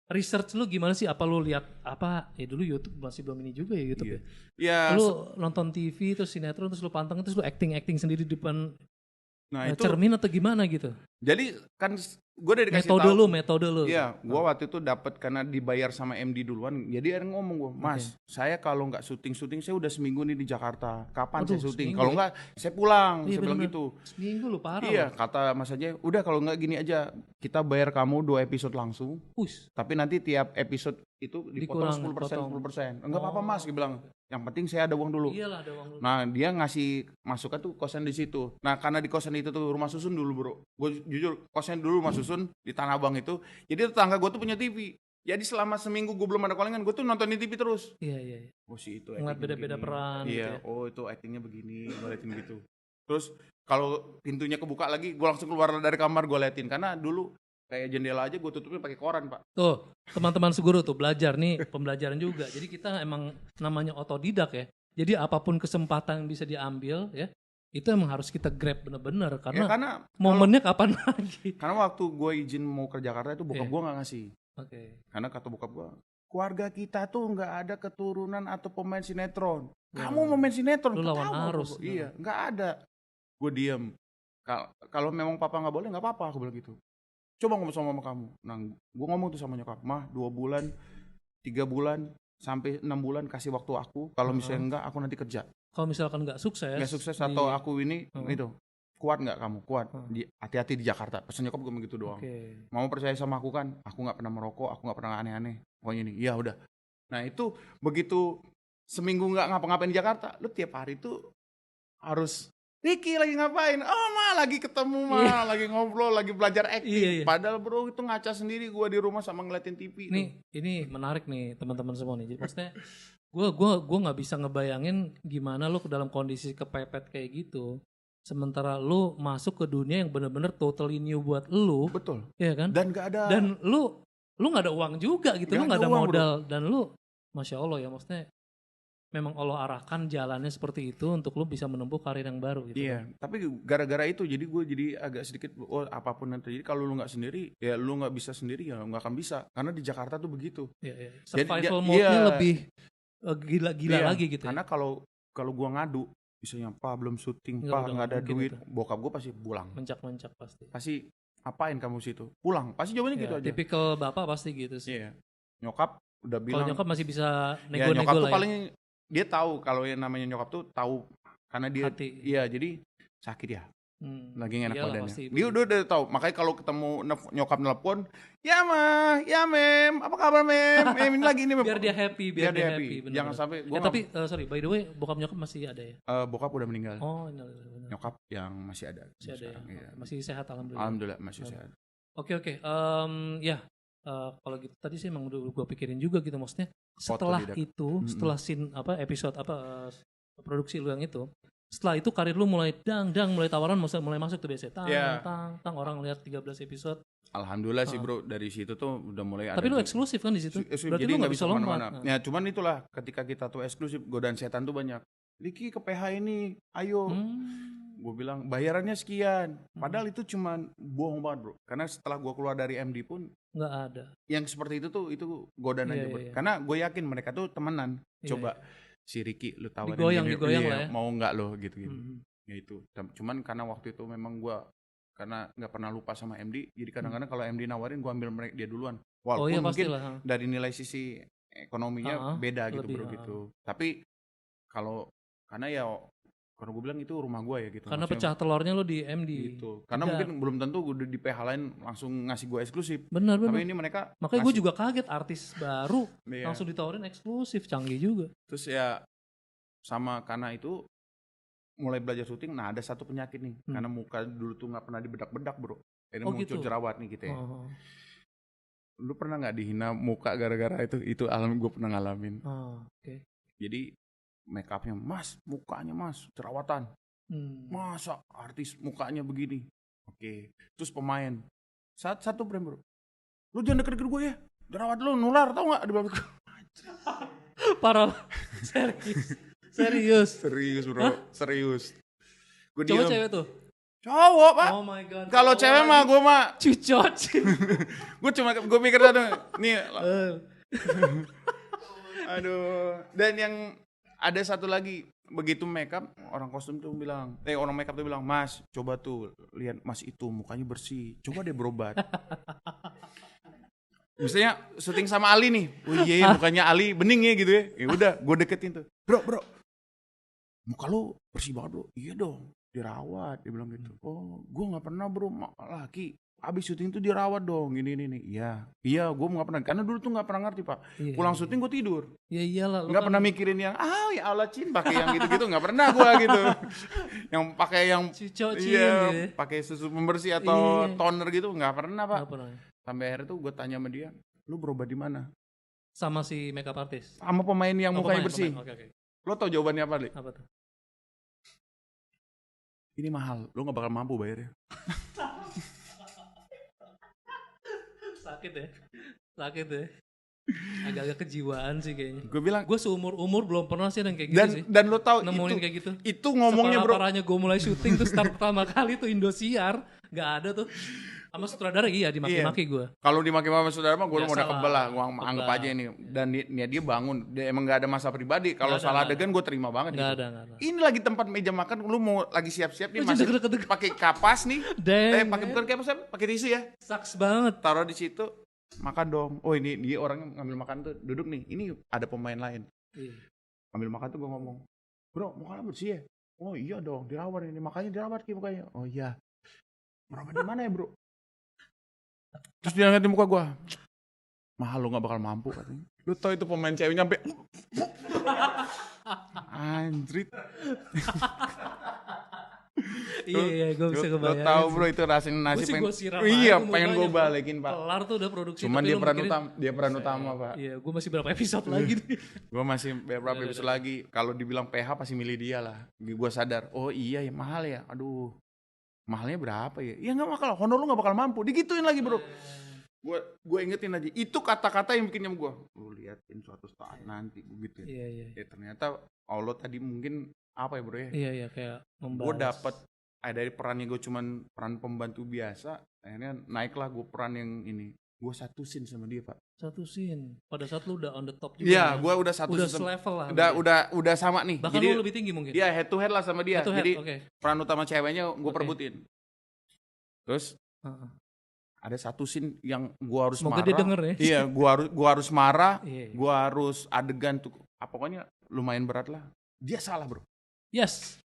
research lu gimana sih? Apa lu lihat apa? Ya dulu YouTube masih belum ini juga ya YouTube ya. Iya. Lu nonton TV terus sinetron terus lu panteng terus lu acting sendiri di depan itu cermin atau gimana gitu? Jadi kan gue udah dikasih metode lu. Iya, gue waktu itu dapat karena dibayar sama MD duluan. Jadi ada ngomong gue, Mas, saya kalau nggak syuting saya udah seminggu nih di Jakarta. Kapan saya syuting? Kalau nggak, saya pulang. Saya bilang gitu. Seminggu lu parah. Iya, kata Mas aja, udah kalau nggak gini aja, kita bayar kamu 2 episode langsung. Tapi nanti tiap episode itu dipotong 10%. Enggak apa-apa Mas, dia bilang. Yang penting saya ada uang dulu. Iyalah, ada uang dulu. Nah, dia ngasih masukan tuh kosan di situ. Nah, karena di kosan itu tuh rumah susun dulu, bro. Gue jujur, kosan dulu rumah susun di Tanah Abang itu. Jadi tetangga gue tuh punya TV. Jadi selama seminggu gue belum ada callingan, gue tuh nontonin TV terus. Iya. Oh sih itu. Ngeliat beda-beda peran. Iya. Gitu ya. Oh itu actingnya begini, gue liatin gitu. Terus kalau pintunya kebuka lagi, gue langsung keluar dari kamar gue liatin. Karena dulu kayak jendela aja gue tutupnya pakai koran, Pak. Tuh, teman-teman Seguru tuh belajar nih, pembelajaran juga. Jadi kita emang namanya otodidak ya. Jadi apapun kesempatan yang bisa diambil ya, itu emang harus kita grab bener-bener. Karena momennya kapan lagi. Karena waktu gue izin mau ke Jakarta itu bokap gue gak ngasih. Karena kata bokap gue, keluarga kita tuh gak ada keturunan atau pemain sinetron. Kamu pemain sinetron. Lu lawan arus. Iya, gak ada. Gue diem. Kalau memang papa gak boleh, gak apa-apa, aku bilang gitu. Coba ngomong sama mama kamu. Nah, gue ngomong tuh sama nyokap, Mah 2 bulan, 3 bulan, sampai 6 bulan kasih waktu aku. Kalau misalnya enggak, aku nanti kerja. Kalau misalkan enggak sukses atau aku ini itu kuat nggak kamu? Kuat. Hati-hati di Jakarta. Pesan nyokap gue begitu doang. Mau percaya sama aku kan? Aku nggak pernah merokok, aku nggak pernah aneh-aneh. Pokoknya ini, ya udah. Nah itu begitu seminggu nggak ngapa-ngapain di Jakarta, lu tiap hari tuh harus Ricky lagi ngapain? Oh lagi ketemu lagi ngobrol, lagi belajar acting. Iya. Padahal bro itu ngaca sendiri gue di rumah sama ngeliatin TV. Ini menarik nih teman-teman semua nih. Jadi maksudnya gue nggak bisa ngebayangin gimana lu ke dalam kondisi kepepet kayak gitu. Sementara lu masuk ke dunia yang benar-benar totally new buat lu. Betul. Iya kan? Dan gak ada. Dan lu nggak ada uang juga gitu. Lu nggak ada modal. Bro. Dan lu, masya Allah ya maksudnya. Memang Allah arahkan jalannya seperti itu untuk lu bisa menempuh karir yang baru gitu. Iya, tapi gara-gara itu jadi gue jadi agak sedikit apapun yang terjadi kalau lu nggak sendiri ya lu nggak bisa sendiri ya nggak akan bisa karena di Jakarta tuh begitu. Iya. Survival mode-nya lebih gila lagi gitu. Karena kalau gue ngadu misalnya Pak belum syuting, Pak nggak ada duit, itu. Bokap gue pasti pulang. Mencak pasti. Pasti apain kamu situ? Pulang. Pasti jawabannya gitu aja. Tipikal bapak pasti gitu sih. Iya. Nyokap udah bilang. Kalau nyokap masih bisa nego-nego nyokap tuh lah. Paling dia tahu kalau yang namanya nyokap tuh tahu karena dia iya jadi sakit ya lagi enak badannya dia udah tahu makanya kalau ketemu nyokap nelpon ya mah ya mem apa kabar mem ini lagi ini biar dia happy biar dia happy jangan sampai tapi sorry by the way bokap nyokap masih ada ya bokap udah meninggal benar. Nyokap yang masih ada sekarang, ya. Masih sehat alhamdulillah masih sehat oke ya kalau gitu tadi sih emang udah gue pikirin juga gitu maksudnya setelah itu setelah scene episode produksi lu yang itu setelah itu karir lu mulai mulai tawaran mulai masuk tuh biasanya tang orang lihat 13 episode alhamdulillah sih bro dari situ tuh udah mulai tapi lu eksklusif kan di situ berarti jadi lu nggak bisa lompat ya cuman itulah ketika kita tuh eksklusif godaan setan tuh banyak Ricky ke PH ini ayo gue bilang bayarannya sekian padahal itu cuman bohong banget bro karena setelah gue keluar dari MD pun nggak ada yang seperti itu godaan aja bro karena gue yakin mereka tuh temenan coba si Ricky lu tawarin digoyang lah ya mau nggak lo gitu ya itu cuman karena waktu itu memang gue karena nggak pernah lupa sama MD jadi kadang-kadang kalau MD nawarin gue ambil dia duluan walaupun mungkin dari nilai sisi ekonominya beda gitu bro gitu tapi karena ya karena gue bilang itu rumah gue ya gitu. Karena pecah telurnya lo di MD. Gitu. Karena mungkin belum tentu udah di PH lain langsung ngasih gue eksklusif. Benar. Tapi ini mereka makanya gue juga kaget artis baru langsung ditawarin eksklusif, canggih juga. Terus ya sama karena itu mulai belajar syuting, nah ada satu penyakit nih. Karena muka dulu tuh gak pernah dibedak-bedak bro. Ini muncul jerawat nih gitu ya. Lu pernah gak dihina muka gara-gara itu? Itu gue pernah ngalamin. Jadi make upnya mas mukanya mas jerawatan masa artis mukanya begini oke. Terus pemain satu frame bro Lu jangan deket-deket gue ya, jerawat lu nular tau gak? Dia bilang gitu. Parah. Serius bro. Serius. Cowok cewek tuh? Cowok pak. Oh my god. Kalau cewek mah gue mah cucot. gue pikir satu nih. Aduh. Dan yang ada satu lagi, begitu makeup orang kostum tuh bilang, orang makeup tuh bilang, Mas coba tuh lihat Mas itu mukanya bersih, coba deh berobat. Misalnya syuting sama Ali nih, oh iya mukanya Ali bening ya gitu ya. Ya udah, gue deketin tuh, bro, muka lu bersih banget bro. Iya dong, dirawat. Dia bilang gitu. Oh, gue nggak pernah bro, laki abis syuting tuh dirawat dong, ini. Iya, gue nggak pernah, karena dulu tuh nggak pernah ngerti pak. Pulang syuting gue tidur. Ya iyalah. Nggak pernah mikirin yang, ya Allah Cin, pakai yang gitu-gitu nggak pernah gue gitu. Yang pakai yang, pakai susu pembersih atau toner gitu nggak pernah pak. Sampai akhirnya tuh gue tanya sama dia, lu berobat di mana? Sama si makeup artist? Sama pemain yang mukanya bersih. Okay. Lo tau jawabannya apa, Li? Apa tuh? Ini mahal, lo gak bakal mampu bayarnya. Sakit ya? Agak-agak kejiwaan sih kayaknya. Gue bilang, gue seumur-umur belum pernah sih yang kayak gitu sih. Dan lo tau nemuin kayak gitu. Itu ngomongnya bro. Separah-parahnya gue mulai syuting tuh start pertama kali tuh Indosiar. Gak ada tuh. Sama sutradara dimaki-maki gue. Kalau dimaki-maki sama sutradara mah gue mau udah kebel lah. Gue anggap aja ini. Dan dia bangun. Dia emang gak ada masa pribadi. Kalau salah adegan gue terima banget. Gak ada. Ini lagi tempat meja makan. Lu mau lagi siap-siap nih. Masih pakai kapas nih. Bukan kapas, pakai tisu ya. Saks banget. Taruh di situ. Makan dong. Oh ini dia orang ngambil makan tuh. Duduk nih. Ini ada pemain lain. Ambil makan tuh gue ngomong. Bro mukanya bersih ya? Oh iya dong. Dirawat ini. Makanya dirawat mukanya. Oh iya. Berobat di mana ya bro? Terus dia ngeliat di muka gue, mahal lu gak bakal mampu katanya. Lu tau itu pemain cewek nyampe anjrit. Iya, gue bisa kebayang. Lu tau bro itu rasanya nasi pengen gue balikin pak. Kelar tuh udah produksi. Cuman dia peran utama pak. Iya, gue masih berapa episode lagi nih. Gue masih berapa episode lagi. Kalau dibilang PH pasti milih dia lah. Gue sadar, oh iya ya mahal ya. Aduh. Mahalnya berapa ya? Ya gak bakal, honor lu gak bakal mampu. Digituin lagi bro. Gue ingetin aja. Itu kata-kata yang bikin gue. Lu liatin suatu saat nanti. Begitu ya. Iya. Ya ternyata Allah tadi mungkin apa ya bro ya? Iya kayak membalas. Gue dapet dari perannya gue cuman peran pembantu biasa. Akhirnya naiklah gue peran yang ini. Gue satu scene sama dia pak. Satu scene. Pada saat lu udah on the top juga. Iya gue udah satu udah selevel lah. Udah sama nih. Bahkan jadi, lu lebih tinggi mungkin. Iya head to head lah sama dia. Jadi peran utama ceweknya gue perebutin. Terus ada satu scene yang gue harus semoga marah. Dia denger ya. Iya gue harus marah. Gue harus adegan tuh. Pokoknya lumayan berat lah. Dia salah bro. Yes.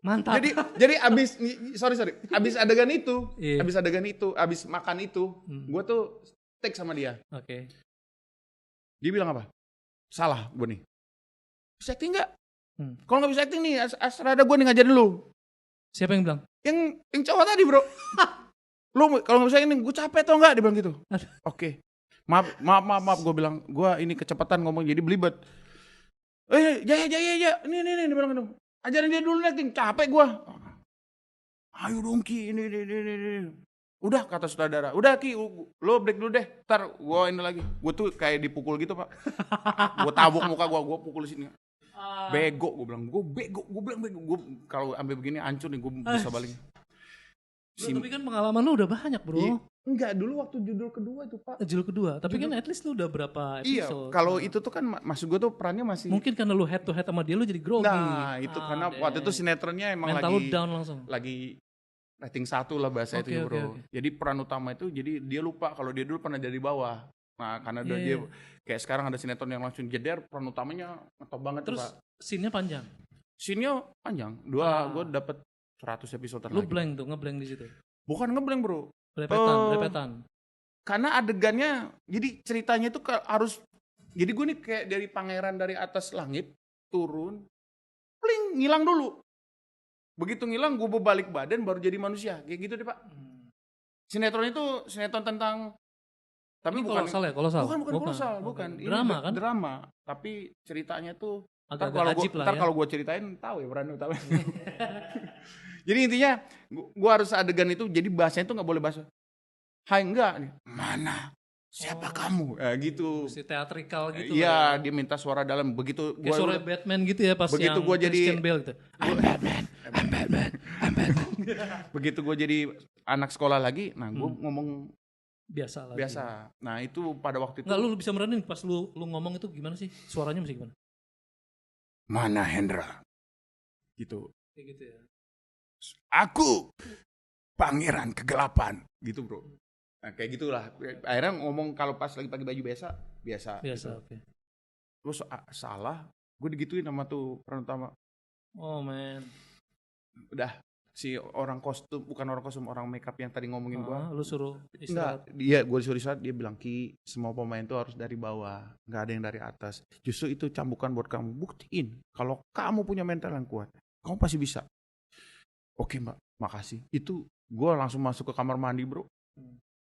Mantap. Jadi abis abis adegan itu, abis makan itu, gue tuh take sama dia. Oke. Dia bilang apa? Salah gue nih. Bisa acting nggak? Kalau nggak bisa acting nih, asrada gue nih ngajarin lu. Siapa yang bilang? Yang cowok tadi bro. Lu kalau nggak bisa ini, gue capek tau nggak? Dia bilang gitu. Oke. Maaf. Gue bilang, gue ini kecepatan ngomong jadi belibet. Jaya. Ini dia bilang gitu. Ajarin dia dulu acting, capek gue. Ayo dong Ki, ini. Udah kata sutradara, udah Ki, lo break dulu deh. Ntar gue ini lagi. Gue tuh kayak dipukul gitu pak. Gue tabuk muka gue pukul sini. Bego, gue bilang bego. Gue kalau ambil begini hancur nih, gue bisa balik. Tapi kan pengalaman lu udah banyak bro. Enggak, dulu waktu judul kedua itu pak. Judul kedua, tapi kan at least lu udah berapa episode. Iya, kalau itu tuh kan maksud gue tuh perannya masih. Mungkin karena lu head to head sama dia lu jadi grogi. Nah itu karena waktu itu sinetronnya emang mental lu down langsung. Lagi rating 1 lah bahasa itu bro. Okay. Jadi peran utama itu jadi dia lupa kalau dia dulu pernah dari bawah. Nah karena dia kayak sekarang ada sinetron yang langsung jeder, peran utamanya ngetop banget. Terus scene-nya panjang? Scene-nya panjang. Gue dapet 100 episode lagi. Lu blank tuh, ngeblank di situ? Bukan ngeblank bro. Repetan. Karena adegannya, jadi ceritanya itu harus, jadi gue nih kayak dari pangeran dari atas langit, turun, pling, ngilang dulu. Begitu ngilang, gue berbalik badan baru jadi manusia. Kayak gitu deh pak. Sinetron itu sinetron tentang, tapi ini bukan kolosal ya? Bukan kolosal, bukan. Drama ini kan? Drama, tapi ceritanya tuh, agak kalau gue ceritain, tahu ya peran utama. Jadi intinya gue harus adegan itu jadi bahasanya itu nggak boleh bahasa Hai enggak nih. Mana? Siapa kamu? Gitu. Mesti teatrikal gitu. Iya, dia minta suara dalam. Begitu kayak suara Batman gitu ya pas begitu yang gua jadi Christian Bale gitu. I'm Batman. Begitu gue jadi anak sekolah lagi, nah gue ngomong biasa lagi. Biasa. Nah, itu pada waktu itu. Enggak, lu bisa meranin pas lu ngomong itu gimana sih? Suaranya mesti gimana? Mana Hendra? Gitu. Kayak gitu ya. Aku pangeran kegelapan, gitu bro. Nah, kayak gitulah. Akhirnya ngomong kalau pas lagi pakai baju biasa. Biasa, gitu. oke. Terus salah, gue digituin sama tuh peran utama. Oh man. Udah, si orang kostum, bukan orang kostum, orang makeup yang tadi ngomongin gue. Lu suruh istirahat. Enggak, gue disuruh istirahat, dia bilang, Ki, semua pemain tuh harus dari bawah, nggak ada yang dari atas. Justru itu cambukan buat kamu, buktiin kalau kamu punya mental yang kuat, kamu pasti bisa. Oke mbak, makasih. Itu gue langsung masuk ke kamar mandi bro.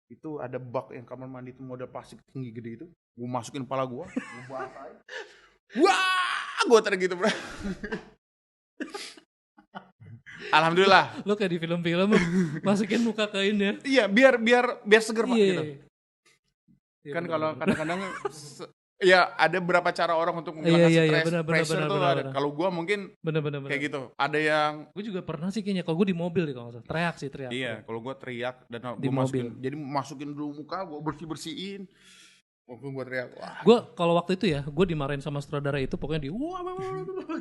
Itu ada bak yang kamar mandi itu model plastik tinggi gede itu. Gue masukin kepala gue basahin. Wah, gue tergitu bro. Alhamdulillah. Lo kayak di film-film masukin muka ke ini Iya, ya. biar seger pak gitu. Kan kalau kadang-kadang ya ada beberapa cara orang untuk menghilangkan stres, pressure tuh ada. Kalau gue mungkin bener. kayak gitu. Ada yang gue juga pernah sih kayaknya kalau gue di mobil deh kalau nggak salah. Teriak. Iya, kalau gue teriak dan di gue mobil. masukin dulu muka, gue bersihin. Waktu gue teriak. Gue kalau waktu itu ya, gue dimarahin sama sutradara itu pokoknya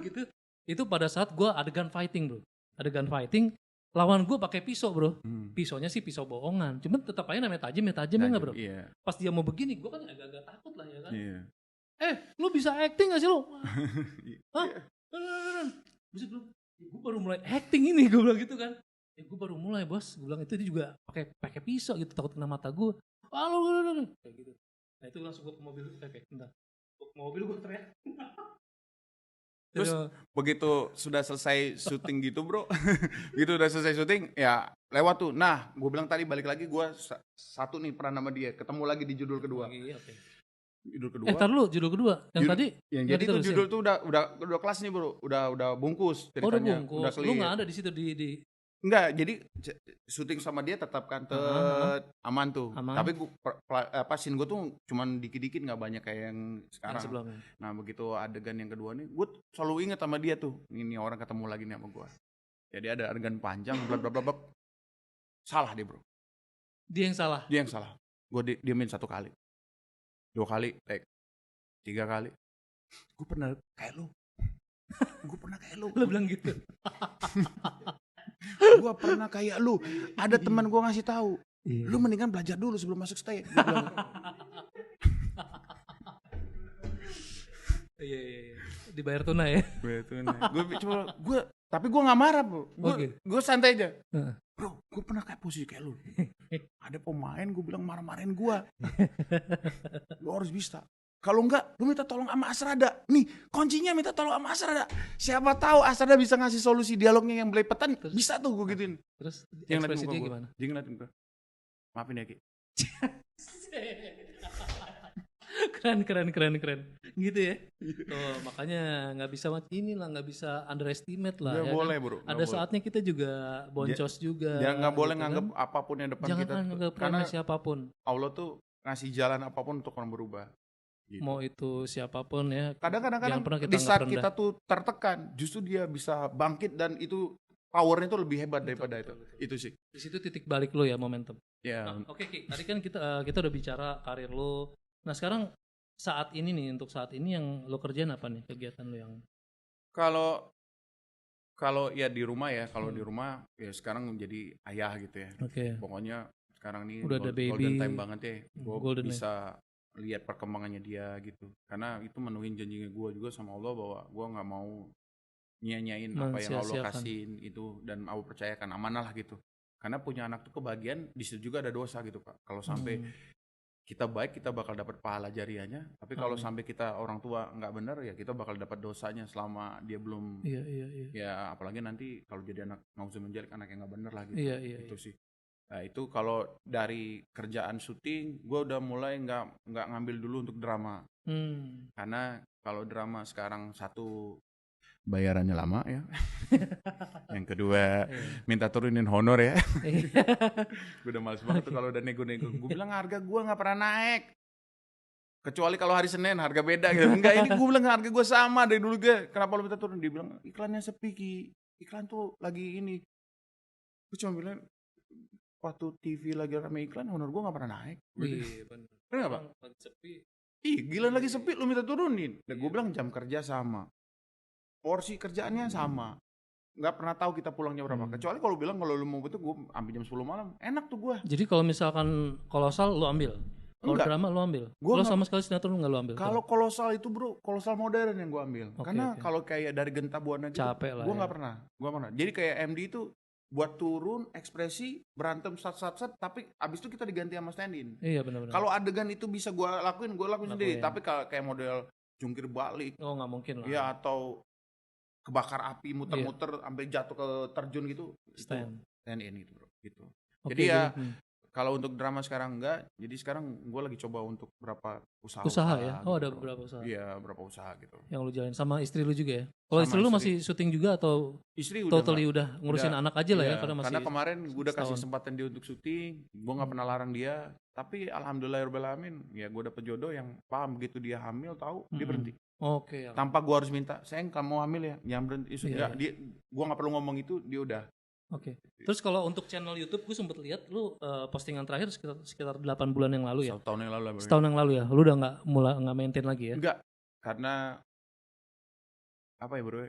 gitu. Itu pada saat gue adegan fighting bro. Adegan fighting, lawan gue pakai pisau bro. Pisaunya sih pisau bohongan. Cuman tetap aja namanya tajam ya enggak bro. Iya. Pas dia mau begini, gue kan agak-agak takut lah ya kan. Iya. Lu bisa acting gak sih lu? Hah? Bisa belum? Gue baru mulai acting ini, gue bilang gitu kan. Gue baru mulai bos. Gue bilang itu dia juga pakai pisau gitu, takut kena mata gue. Kayak gitu. Nah itu langsung gue ke mobil. Bentar. Gue ke mobil gue teriak. Terus begitu sudah selesai syuting gitu bro, begitu udah selesai syuting ya lewat tuh. Nah gue bilang tadi balik lagi gue satu nih peran sama dia, ketemu lagi di judul kedua. Okay. Judul kedua. Ntar lu judul kedua yang tadi. Yang jadi itu judul tuh udah kelas nih bro, udah bungkus ceritanya. Udah bungkus. Lu nggak ada di situ di. Enggak, jadi syuting sama dia tetap kan aman tuh. Aman. Tapi scene gue tuh cuman dikit-dikit, nggak banyak kayak yang sekarang. Nah begitu adegan yang kedua nih, gue selalu inget sama dia tuh. Ini orang ketemu lagi nih sama gue. Jadi ada adegan panjang, blablabla. Salah dia bro. Dia yang salah? Dia yang salah. Gue diemin 1 kali. 2 kali, 3 kali. Gue pernah kayak lu. Lu bilang gitu? Gue pernah kayak lu. Ada teman gue ngasih tahu, lu mendingan belajar dulu sebelum masuk stage. Iya. Dibayar tunai ya. Bayar tunai. Tapi gue nggak marah bro. Gue santai aja. Bro, gue pernah kayak posisi kayak lu. Ada pemain gue bilang marah-marahin gue. Lu harus bisa. Kalau enggak, lu minta tolong sama Asrada. Nih, kuncinya minta tolong sama Asrada. Siapa tahu Asrada bisa ngasih solusi dialognya yang belepetan. Bisa tuh gue gituin. Terus ekspresi dia gimana? Dia ngeliatin gue. Maafin ya Ki. Keren. Gitu ya. Tuh, makanya nggak bisa inilah, nggak bisa underestimate lah. Gak ya boleh kan? bro. Ada saatnya kita juga boncos juga. Ya nggak boleh gitu nganggap kan? apapun yang depan Jangan kita. Jangan karena siapapun. Allah tuh ngasih jalan apapun untuk orang berubah. Gitu. Mau itu siapapun ya. Kadang-kadang di saat kita tuh tertekan, justru dia bisa bangkit dan itu powernya tuh lebih hebat daripada itu. Itu sih. Di situ titik balik lo ya, momentum. Ya. Nah, Oke, Tadi kan kita udah bicara karir lo. Nah sekarang saat ini nih, untuk saat ini yang lo kerjain apa nih kegiatan lo yang? Kalau ya di rumah ya, di rumah ya sekarang jadi ayah gitu ya. Oke. Pokoknya sekarang nih udah ada baby, golden time banget ya. Gue bisa lihat perkembangannya dia gitu, karena itu menuhin janjinya gue juga sama Allah bahwa gue nggak mau nyanyain apa yang Allah kasihin itu, dan Allah percayakan amanah lah gitu. Karena punya anak tuh kebagian, di situ juga ada dosa gitu Pak. Kalau sampai kita baik, kita bakal dapat pahala jariahnya, tapi kalau sampai kita orang tua nggak benar ya kita bakal dapat dosanya selama dia belum. Iya. Ya apalagi nanti kalau jadi anak nauzubillah anak yang nggak benar lah gitu. Iya. Itu sih. Nah itu kalau dari kerjaan syuting, gue udah mulai nggak ngambil dulu untuk drama, karena kalau drama sekarang satu bayarannya lama ya, Yang kedua, minta turunin honor ya. Gue udah males banget tuh kalau udah nego-nego. Gue bilang harga gue nggak pernah naik. Kecuali kalau hari Senin harga beda gitu. Enggak, ini gue bilang harga gue sama dari dulu gue. Kenapa lo minta turun? Dia bilang iklannya sepi Ki. Iklan tuh lagi ini. Gue cuma bilang waktu TV lagi rame iklan, honor gue nggak pernah naik. Iya benar. Kenapa? Sepi. Ih gila lagi sepi lo minta turunin. Dan gue bilang jam kerja sama. Porsi kerjaannya sama. Nggak pernah tahu kita pulangnya berapa. Kecuali kalau bilang kalau lu mau betul gue ambil jam 10 malam. Enak tuh gue. Jadi kalau misalkan kolosal lu ambil? Kalau drama lu ambil? Kalau sama sekali sinetron nggak lu ambil? Kalau kolosal itu bro, kolosal modern yang gue ambil. Karena kalau kayak dari Genta Buana gitu, gue nggak pernah. Jadi kayak MD itu buat turun, ekspresi, berantem sat, tapi abis itu kita diganti sama stand-in. Iya benar-benar. Kalau adegan itu bisa gue lakuin sendiri. Tapi kayak model jungkir balik. Oh nggak mungkin lah. Iya atau kebakar api muter-muter sampai jatuh ke terjun gitu. Stand-in itu bro. Gitu. Jadi ya. Kalau untuk drama sekarang enggak, jadi sekarang gue lagi coba untuk berapa usaha ya? Oh gitu. Ada beberapa usaha? Iya beberapa usaha gitu. Yang lu jalanin sama istri lu juga ya? Kalau istri lu masih syuting juga atau istri udah ngurusin anak aja lah ya? Karena kemarin gue udah kasih kesempatan dia untuk syuting, gue gak pernah larang dia. Tapi alhamdulillahirobbilalamin, ya gue dapet jodoh yang paham begitu dia hamil tahu dia berhenti. Oke. Tanpa gue harus minta, sayang kamu hamil ya, jangan berhenti. Gue gak perlu ngomong itu, dia udah. Oke. Terus kalau untuk channel YouTube gue sempet lihat lu postingan terakhir sekitar 8 bulan yang lalu ya? Setahun yang lalu lah. Setahun yang lalu ya? Lu udah nggak maintain lagi ya? Enggak, karena apa ya bro?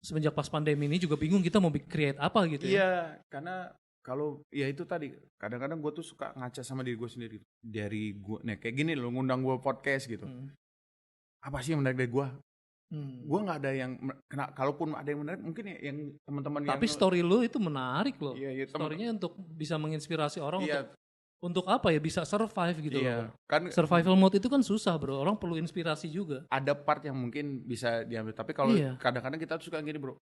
Semenjak pas pandemi ini juga bingung kita mau create apa gitu ya? Iya, karena kalau ya itu tadi kadang-kadang gue tuh suka ngaca sama diri gue sendiri. Dari gue, nih kayak gini lo ngundang gue podcast gitu. Apa sih yang menarik dari gue? Gue nggak ada yang kalaupun ada yang menarik mungkin ya yang teman-teman tapi story lu itu menarik loh. Iya, storynya untuk bisa menginspirasi orang untuk apa ya bisa survive gitu loh. Kan survival mode itu kan susah bro, orang perlu inspirasi juga. Ada part yang mungkin bisa diambil tapi kalau kadang-kadang kita tuh suka gini bro,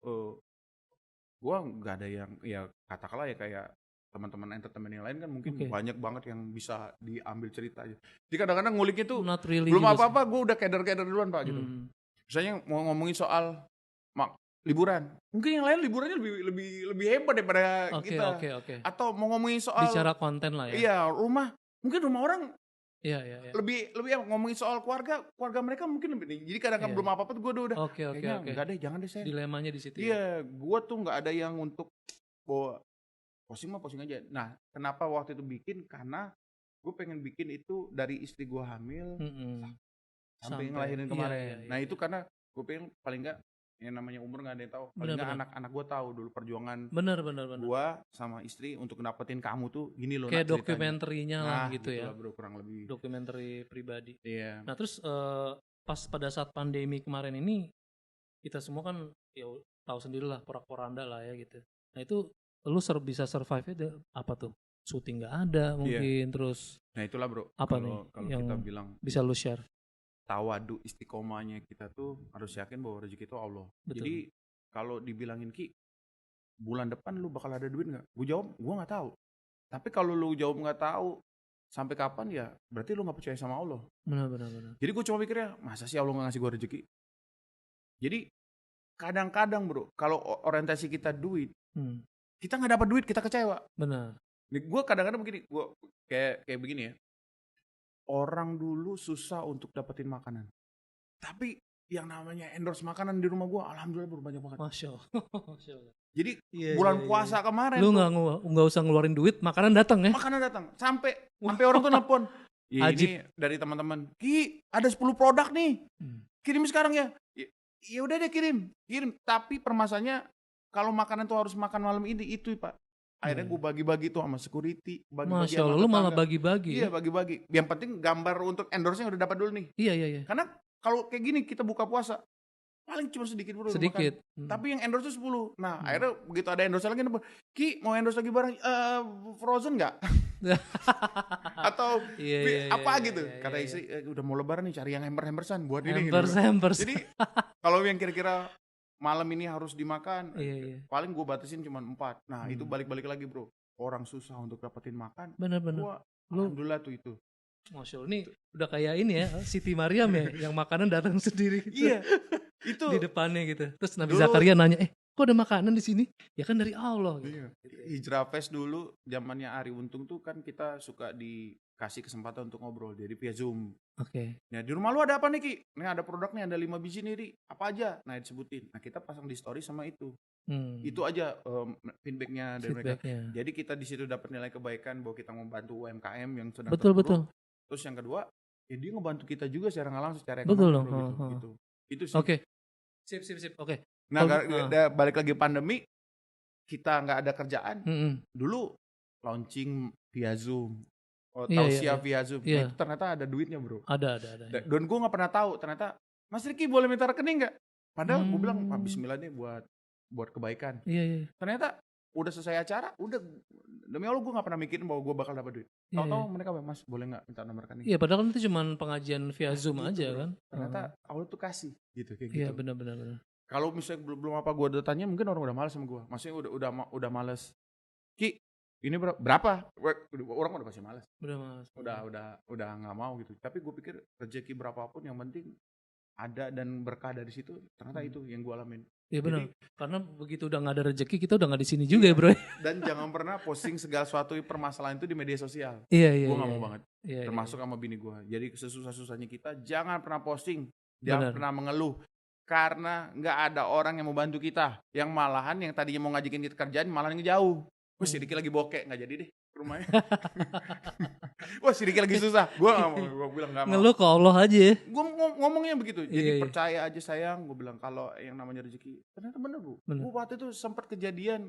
gue nggak ada yang ya katakanlah ya kayak teman-teman entertainment yang lain kan mungkin banyak banget yang bisa diambil cerita aja. Jadi kadang-kadang nguliknya tuh belum apa-apa gue udah keder-keder duluan pak gitu. Misalnya mau ngomongin soal liburan, mungkin yang lain liburannya lebih hebat daripada kita. Atau mau ngomongin soal bicara konten lah ya. Iya, mungkin rumah orang. Iya. Lebih ngomongin soal keluarga mereka mungkin lebih nih. Jadi kadang-kadang belum apa-apa tuh gue udah. Oke. Enggak deh, jangan deh saya. Dilemanya di situ. Iya, gue tuh nggak ada yang untuk bawa posting aja. Nah, kenapa waktu itu bikin? Karena gue pengen bikin itu dari istri gue hamil. Sampai ngelahirin kemarin. Nah itu karena gue pengen paling enggak yang namanya umur gak ada yang tahu. Paling enggak anak-anak gue tahu dulu perjuangan bener. gue sama istri untuk dapetin kamu tuh gini loh. Kayak dokumenterinya lah gitu ya. Bro, kurang lebih. Dokumenteri pribadi. Iya. Nah terus pas pada saat pandemi kemarin ini kita semua kan ya tahu sendiri lah porak-poranda lah ya gitu. Nah itu lu bisa survive-nya apa tuh? Syuting gak ada mungkin terus. Nah itulah bro. Apa nih kalau yang kita bilang bisa lu share? Tawadu istiqomahnya kita tuh harus yakin bahwa rezeki itu Allah. Betul. Jadi kalau dibilangin Ki, bulan depan lu bakal ada duit nggak? Gue jawab, gue nggak tahu. Tapi kalau lu jawab nggak tahu, sampai kapan ya? Berarti lu nggak percaya sama Allah. Benar. Jadi gue cuma pikirnya, masa sih Allah nggak ngasih gue rezeki? Jadi kadang-kadang bro, kalau orientasi kita duit, kita nggak dapat duit, kita kecewa. Benar. Gue kadang-kadang begini, gue kayak begini ya. Orang dulu susah untuk dapetin makanan. Tapi yang namanya endorse makanan di rumah gue, alhamdulillah banyak banget. Masya Allah. Jadi bulan puasa kemarin. Lu nggak usah ngeluarin duit, makanan datang ya? Makanan datang. Sampai orang tuh nelfon. Ini dari teman-teman. Ki, ada 10 produk nih. Kirim sekarang ya. Ya udah deh kirim. Tapi permasalahannya kalau makanan tuh harus makan malam ini itu Pak. Akhirnya gue bagi-bagi tuh sama security. Masya Allah, lu malah bagi-bagi. Iya bagi-bagi. Yang penting gambar untuk endorse-nya udah dapat dulu nih. Iya. Karena kalau kayak gini kita buka puasa, paling cuma sedikit bro. Sedikit. Tapi yang endorse tuh 10. Nah akhirnya begitu ada endorse lagi, Ki mau endorse lagi barang Frozen nggak? Atau apa gitu. Kata istri, udah mau lebaran nih cari yang hamper-hampersan buat ini. Hampers. Jadi kalau yang kira-kira malam ini harus dimakan, paling gue batasin cuma 4. Nah itu balik-balik lagi bro, orang susah untuk dapetin makan. Bener. Alhamdulillah tuh itu. Masya Allah, ini udah kayak ini ya, Siti Maryam ya, yang makanan datang sendiri. Iya, itu di depannya gitu. Terus Nabi Zakaria nanya, Kok ada makanan di sini? Ya kan dari Allah. Gitu. Iya. Hijrah Fest dulu zamannya Ari Untung tuh kan kita suka dikasih kesempatan untuk ngobrol jadi via Zoom. Oke. Nah di rumah lu ada apa nih Ki? Nih ada produknya ada 5 biji nih Ri. Apa aja? Nah disebutin. Nah kita pasang di story sama itu. Itu aja feedbacknya dari mereka. Jadi kita di situ dapat nilai kebaikan bahwa kita membantu UMKM yang sedang terpuruk. Betul. Terus yang kedua, ya dia ngebantu kita juga secara nggak langsung, secara Betul ekonomi gitu. Itu sih. Oke. Sip. Oke. Nah, balik lagi pandemi, kita nggak ada kerjaan. Dulu launching via Zoom, tausiah via Zoom. Nah, itu ternyata ada duitnya bro. Ada. Dan gue nggak pernah tahu. Ternyata Mas Riki boleh minta rekening nggak? Padahal gue bilang, Bismillah deh buat kebaikan. Iya. Ternyata udah selesai acara, udah demi Allah gue nggak pernah mikirin bahwa gue bakal dapat duit. Tahu-tahu mereka bilang, Mas boleh nggak minta nomor rekening? Iya, padahal kan itu cuma pengajian via Zoom gitu, aja bro. kan. Ternyata Allah tuh kasih gitu kayak gitu. Iya benar. Kalau misalnya belum apa gue udah tanya, mungkin orang udah malas sama gue. Maksudnya udah malas. Ki, ini berapa? Orang udah pasti malas. Udah nggak mau gitu. Tapi gue pikir rezeki berapapun yang penting ada dan berkah dari situ. Ternyata itu yang gue alamin. Iya benar. Karena begitu udah nggak ada rezeki, kita udah nggak di sini juga ya bro. Dan jangan pernah posting segala suatu permasalahan itu di media sosial. Iya. Gue nggak mau banget. Termasuk sama bini gue. Jadi sesusah-susahnya kita jangan pernah posting, jangan pernah mengeluh. Karena nggak ada orang yang mau bantu kita. Yang malahan yang tadinya mau ngajakin kita kerjaan malah ngejauh. Wah si Riki lagi bokek, nggak jadi deh ke rumahnya. Wah si Riki lagi susah. Gue bilang nggak mau. Ngeluh ke Allah aja ya. Gue ngomongnya begitu. Jadi percaya aja sayang. Gue bilang kalau yang namanya rezeki. Ternyata bener bu. Gue waktu itu sempat kejadian.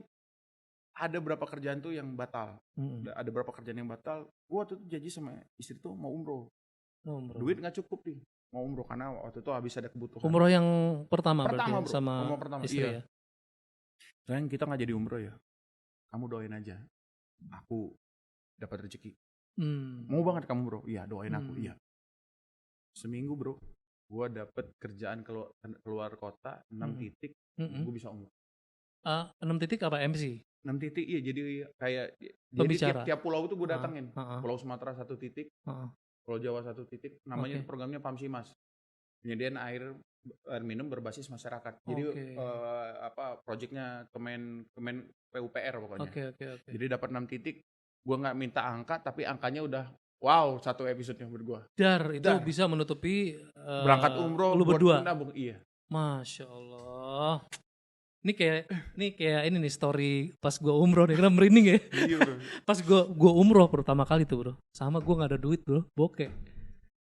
Ada berapa kerjaan tuh yang batal. Ada berapa kerjaan yang batal. Gue waktu itu janji sama istri tuh mau umroh. Duit nggak cukup nih. Mau umroh karena waktu itu habis ada kebutuhan. Umroh yang pertama berarti bro. sama istri ya. Sayang kita nggak jadi umroh ya. Kamu doain aja. Aku dapat rezeki. Mau banget kamu bro. Iya doain aku. Iya. Seminggu bro. Gue dapet kerjaan keluar kota 6 titik. Gue bisa umroh. 6 titik apa MC? 6 titik iya jadi kayak pembicara. Jadi tiap pulau itu gue datengin. Pulau Sumatera 1 titik. Pulau Jawa 1 titik, namanya programnya PAMSIMAS, penyediaan air minum berbasis masyarakat. Jadi proyeknya Kemen PUPR pokoknya. Jadi dapat 6 titik, gue nggak minta angka, tapi angkanya udah wow 1 episodenya buat gue. Itu bisa menutupi berangkat umroh lu berdua. Iya. Masya Allah. Ini kayak ini nih story pas gue umroh nih, karena merinding ya. Iya bro. Pas gue umroh pertama kali tuh bro, sama gue nggak ada duit bro, bokeh.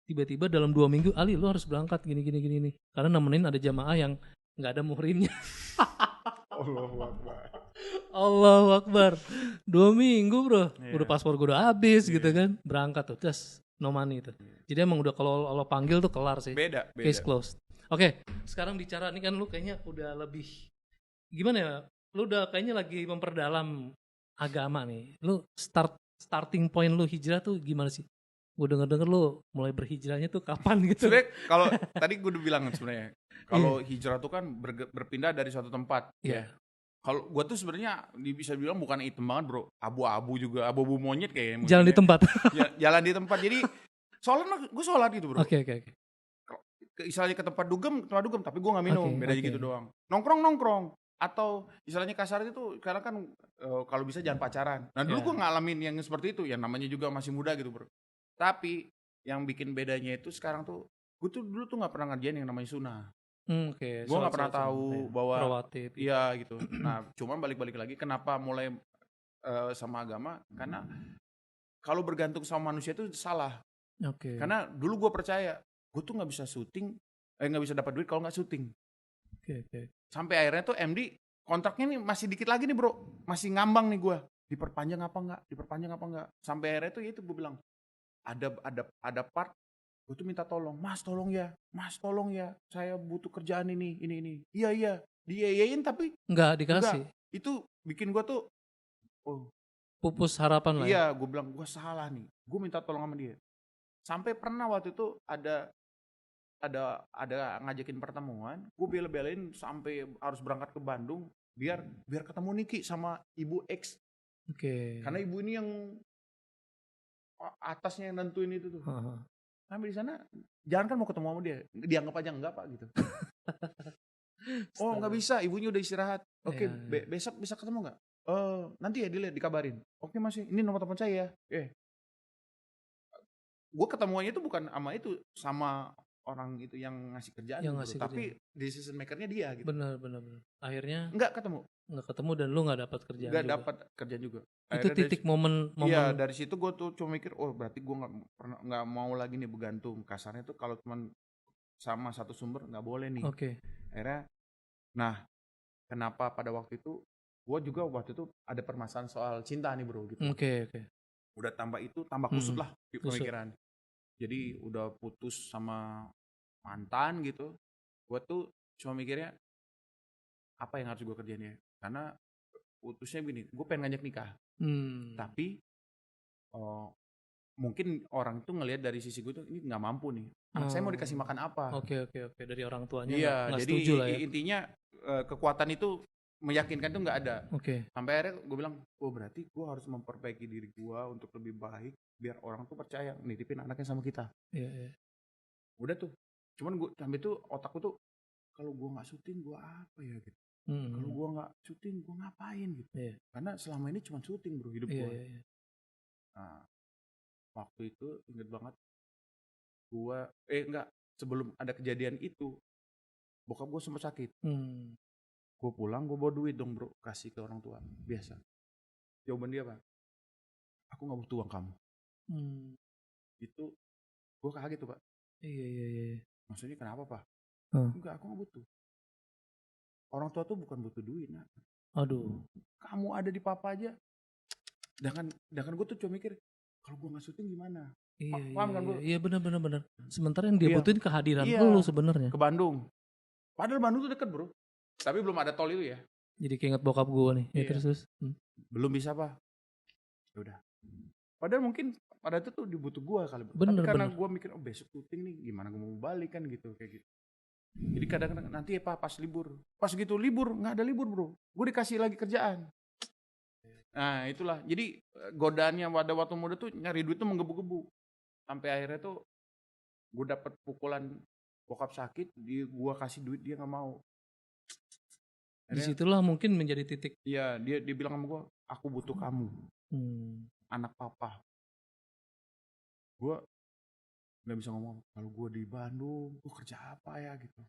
Tiba-tiba dalam 2 minggu, Ali lu harus berangkat gini nih, karena nemenin ada jamaah yang nggak ada muhrimnya. Allahu Akbar. 2 minggu bro, udah paspor gue udah habis gitu kan, berangkat tuh, just no money tuh. Jadi emang udah kalau Allah panggil tuh kelar sih. Beda. Case closed. Oke, sekarang bicara nih kan lu kayaknya udah lebih gimana ya? Lu udah kayaknya lagi memperdalam agama nih. Lu starting point lu hijrah tuh gimana sih? Gue denger lu mulai berhijrahnya tuh kapan gitu? Sebenarnya kalau tadi gue udah bilang sebenarnya, kalau hijrah tuh kan berpindah dari suatu tempat. Iya. Kalau gue tuh sebenarnya bisa bilang bukan hitam banget bro, abu-abu juga, abu-abu monyet kayaknya. Jalan di tempat. Jalan di tempat. Jadi gue sholat gitu bro. Oke. Istilahnya ke tempat dugem, tapi gue nggak minum, beda aja gitu doang. Nongkrong. Atau istilahnya kasar itu sekarang kan kalau bisa jangan pacaran. Nah dulu gue ngalamin yang seperti itu, yang namanya juga masih muda gitu bro. Tapi yang bikin bedanya itu sekarang tuh, gue tuh dulu tuh nggak pernah ngerjain yang namanya sunnah. Gue nggak pernah tahu bahwa rawatib. Iya gitu. Nah cuman balik lagi kenapa mulai sama agama, karena kalau bergantung sama manusia itu salah. Karena dulu gue percaya gue tuh nggak bisa syuting, nggak bisa dapat duit kalau nggak syuting. Sampai akhirnya tuh MD kontraknya nih masih dikit lagi nih bro, masih ngambang nih gue, diperpanjang apa enggak, sampai akhirnya tuh itu gue bilang ada part gue tuh minta tolong, mas tolong ya, saya butuh kerjaan ini, iya diiyain tapi nggak dikasih. Itu bikin gue tuh pupus harapan lah. Iya, gue bilang gue salah nih, gue minta tolong sama dia. Sampai pernah waktu itu ada ngajakin pertemuan, gue bela-belain sampai harus berangkat ke Bandung biar ketemu Niki sama ibu X. Karena ibu ini yang atasnya yang nentuin itu tuh. Sampai di sana, jangan kan mau ketemu sama dia, dianggap aja enggak pak gitu. Oh nggak bisa, ibunya udah istirahat. Oke, Ya. besok bisa ketemu nggak? Nanti ya dilihat dikabarin. Oke Mas, ini nomor telepon saya. Gue ketemuannya itu bukan sama itu, sama orang itu yang ngasih kerjaan Yang bro, ngasih tapi kerjaan. decision makernya dia gitu. Benar. Akhirnya Nggak ketemu dan lu nggak dapat kerjaan nggak juga. dapat kerjaan juga. Itu Akhirnya titik momen. iya, dari situ gue tuh cuma mikir, oh berarti gue nggak mau lagi nih bergantung. Kasarnya tuh kalau cuma sama satu sumber nggak boleh nih. Oke. Akhirnya, nah kenapa pada waktu itu gue juga waktu itu ada permasalahan soal cinta nih bro gitu. Oke. Udah tambah itu tambah kusut lah di Kusut. pemikiran. Jadi udah putus sama mantan gitu. Gue tuh cuma mikirnya apa yang harus gue kerjain ya. Karena putusnya gini, gue pengen ngajak nikah. Tapi mungkin orang tuh ngelihat dari sisi gue tuh ini nggak mampu nih. Anak saya mau dikasih makan apa? Oke. Dari orang tuanya nggak Jadi setuju lah ya. intinya kekuatan itu meyakinkan tuh nggak ada. Oke. Sampai akhirnya gue bilang, oh berarti gue harus memperbaiki diri gue untuk lebih baik biar orang tuh percaya nitipin anaknya sama kita. Iya. Udah tuh. Cuman gue sampai tuh otakku tuh kalau gue nggak syuting gue apa ya gitu. Kalau gue nggak syuting gue ngapain gitu. Karena selama ini cuma syuting bro hidup gue. Iya. Nah, waktu itu inget banget gue sebelum ada kejadian itu bokap gue sempat sakit. Gue pulang gue bawa duit dong bro, kasih ke orang tua biasa. Jawaban dia apa? Aku nggak butuh uang kamu. Itu gue kaget tuh pak. Iya. Maksudnya kenapa pak? Enggak, aku nggak butuh. Orang tua tuh bukan butuh duit. Nah. Aduh. Kamu ada di papa aja. Sedangkan gue tuh cuma mikir kalau gue nggak syuting gimana? Paham kan bro? Iya benar. Sementara yang dia butuhin kehadiran lu sebenarnya. Ke Bandung. Padahal Bandung tuh deket bro. Tapi belum ada tol itu ya. Jadi keinget bokap gue nih. Iya. Terus. Belum bisa pak. Ya udah. Padahal mungkin pada itu tuh dibutuh gue kali. Bener, tapi karena gue mikir besok syuting nih gimana gue mau balik kan gitu kayak gitu. Jadi kadang-kadang nanti ya pak pas libur. Pas gitu libur nggak ada libur bro. Gue dikasih lagi kerjaan. Nah itulah. Jadi godaannya pada waktu muda tuh nyari duit tuh menggebu-gebu. Sampai akhirnya tuh gue dapet pukulan bokap sakit, gue kasih duit dia nggak mau. Disitulah mungkin menjadi titik. Iya, dia bilang sama gue, aku butuh kamu, anak papa. Gue nggak bisa ngomong. Kalau gue di Bandung, gue kerja apa ya gitu.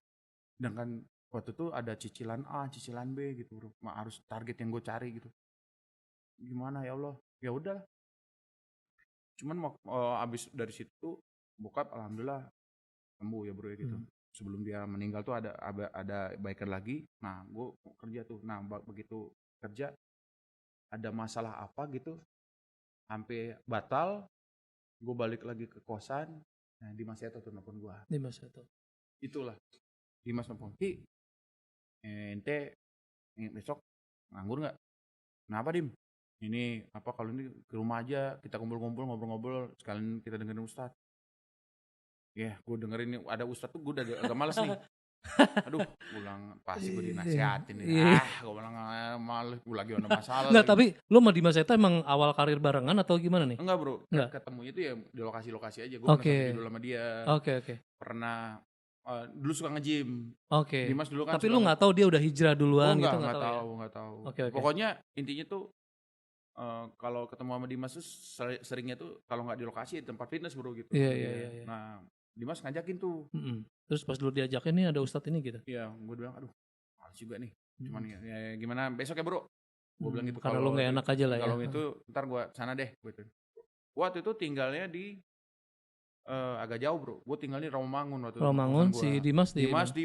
Sedangkan waktu itu ada cicilan A, cicilan B gitu, bro. Harus target yang gue cari gitu. Gimana ya Allah? Ya udah. Cuman abis dari situ bokap alhamdulillah sembuh ya bro ya gitu. Sebelum dia meninggal tuh ada baikan lagi. Nah gue kerja tuh. Nah begitu kerja ada masalah apa gitu sampai batal, gue balik lagi ke kosan. Nah Dimas Seto tuh nelfon gue. Dimas Seto. Itulah Dimas nelfon. Ente besok nganggur nggak? Kenapa Dim? Ini apa kalau ini ke rumah aja kita kumpul-kumpul ngobrol-ngobrol sekalian kita dengerin Ustadz. Gue dengerin ada Ustadz tuh gue udah agak males nih. Aduh, gue bilang pasti gue dinasihatin nih. Gue bilang males, gue lagi ada masalah. Enggak, tapi lu sama Dimas Seto emang awal karir barengan atau gimana nih? Enggak bro, ketemunya tuh ya di lokasi-lokasi aja. Gue pernah sampai dulu sama dia. Oke. Pernah dulu suka nge-gym. Oke. Dimas dulu kan. Tapi lu nggak tahu dia udah hijrah duluan gitu? Nggak tahu. Oke. Pokoknya intinya tuh kalau ketemu sama Dimas tuh seringnya tuh kalau nggak di lokasi di tempat fitness bro gitu. Iya. Nah Dimas ngajakin tuh. Terus pas dulu diajakin nih ada Ustadz ini gitu? Iya, gue bilang aduh males juga nih. Cuman ya gimana besok ya bro. Gue bilang gitu. Karena lu gak enak aja lah ya. Kalau itu ntar gue sana deh. Waktu itu tinggalnya di agak jauh bro. Gue tinggal di Rawamangun waktu itu. Rawamangun, si Dimas di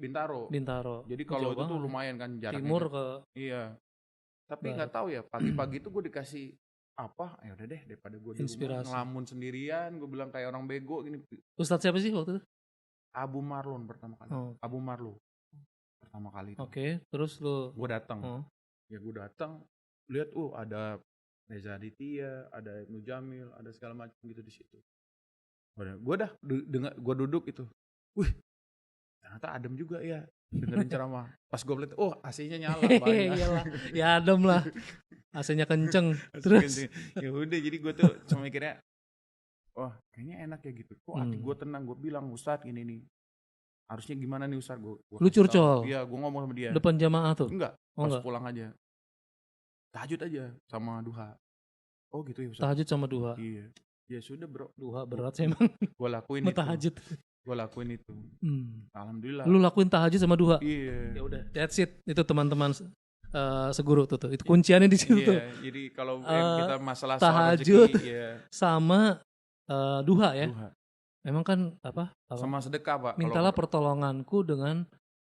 Bintaro. Bintaro. Jadi kalau itu tuh lumayan kan jaraknya. Timur ke. Iya. Tapi nggak tahu ya pagi-pagi itu gue dikasih apa? Ya udah deh daripada gue di rumah ngelamun sendirian. Gue bilang kayak orang bego gini. Ustadz siapa sih waktu itu? Abu Marlon pertama kali. Abu Marlo pertama kali itu. Oke, terus lu? Gue datang. Ya gue datang, lihat ada Reza Aditya, ada Ibnu Jamil, ada segala macam gitu di situ. Gue duduk itu. Wih, ternyata adem juga ya dengerin ceramah. Pas gue lihat, AC-nya nyala banyak. Ya adem lah. AC-nya kenceng. Terus? Ya udah, jadi gue tuh cuma mikirnya, wah kayaknya enak ya gitu. Kok hati gue tenang, gue bilang Ustadz gini nih. harusnya gimana nih Ustaz? Gua Lu kasih tahu. curcol? Iya, gua ngomong sama dia. Depan jamaah tuh? Enggak, Oh, pas enggak. pulang aja. Tahajud aja sama duha. Oh gitu ya Ustaz? Tahajud sama duha? Iya. Ya sudah bro. Duha berat sih emang. Gue lakuin itu. Tahajud. Gue lakuin itu. Alhamdulillah. Lu lakuin tahajud sama duha? Iya. Ya udah, that's it. Itu teman-teman seguru tuh. Itu kunciannya di situ tuh. Jadi kalau kita masalah tahajud soal rezeki, sama duha ya. Duha. Memang kan apa? Sama sedekah Pak. Mintalah pertolonganku dengan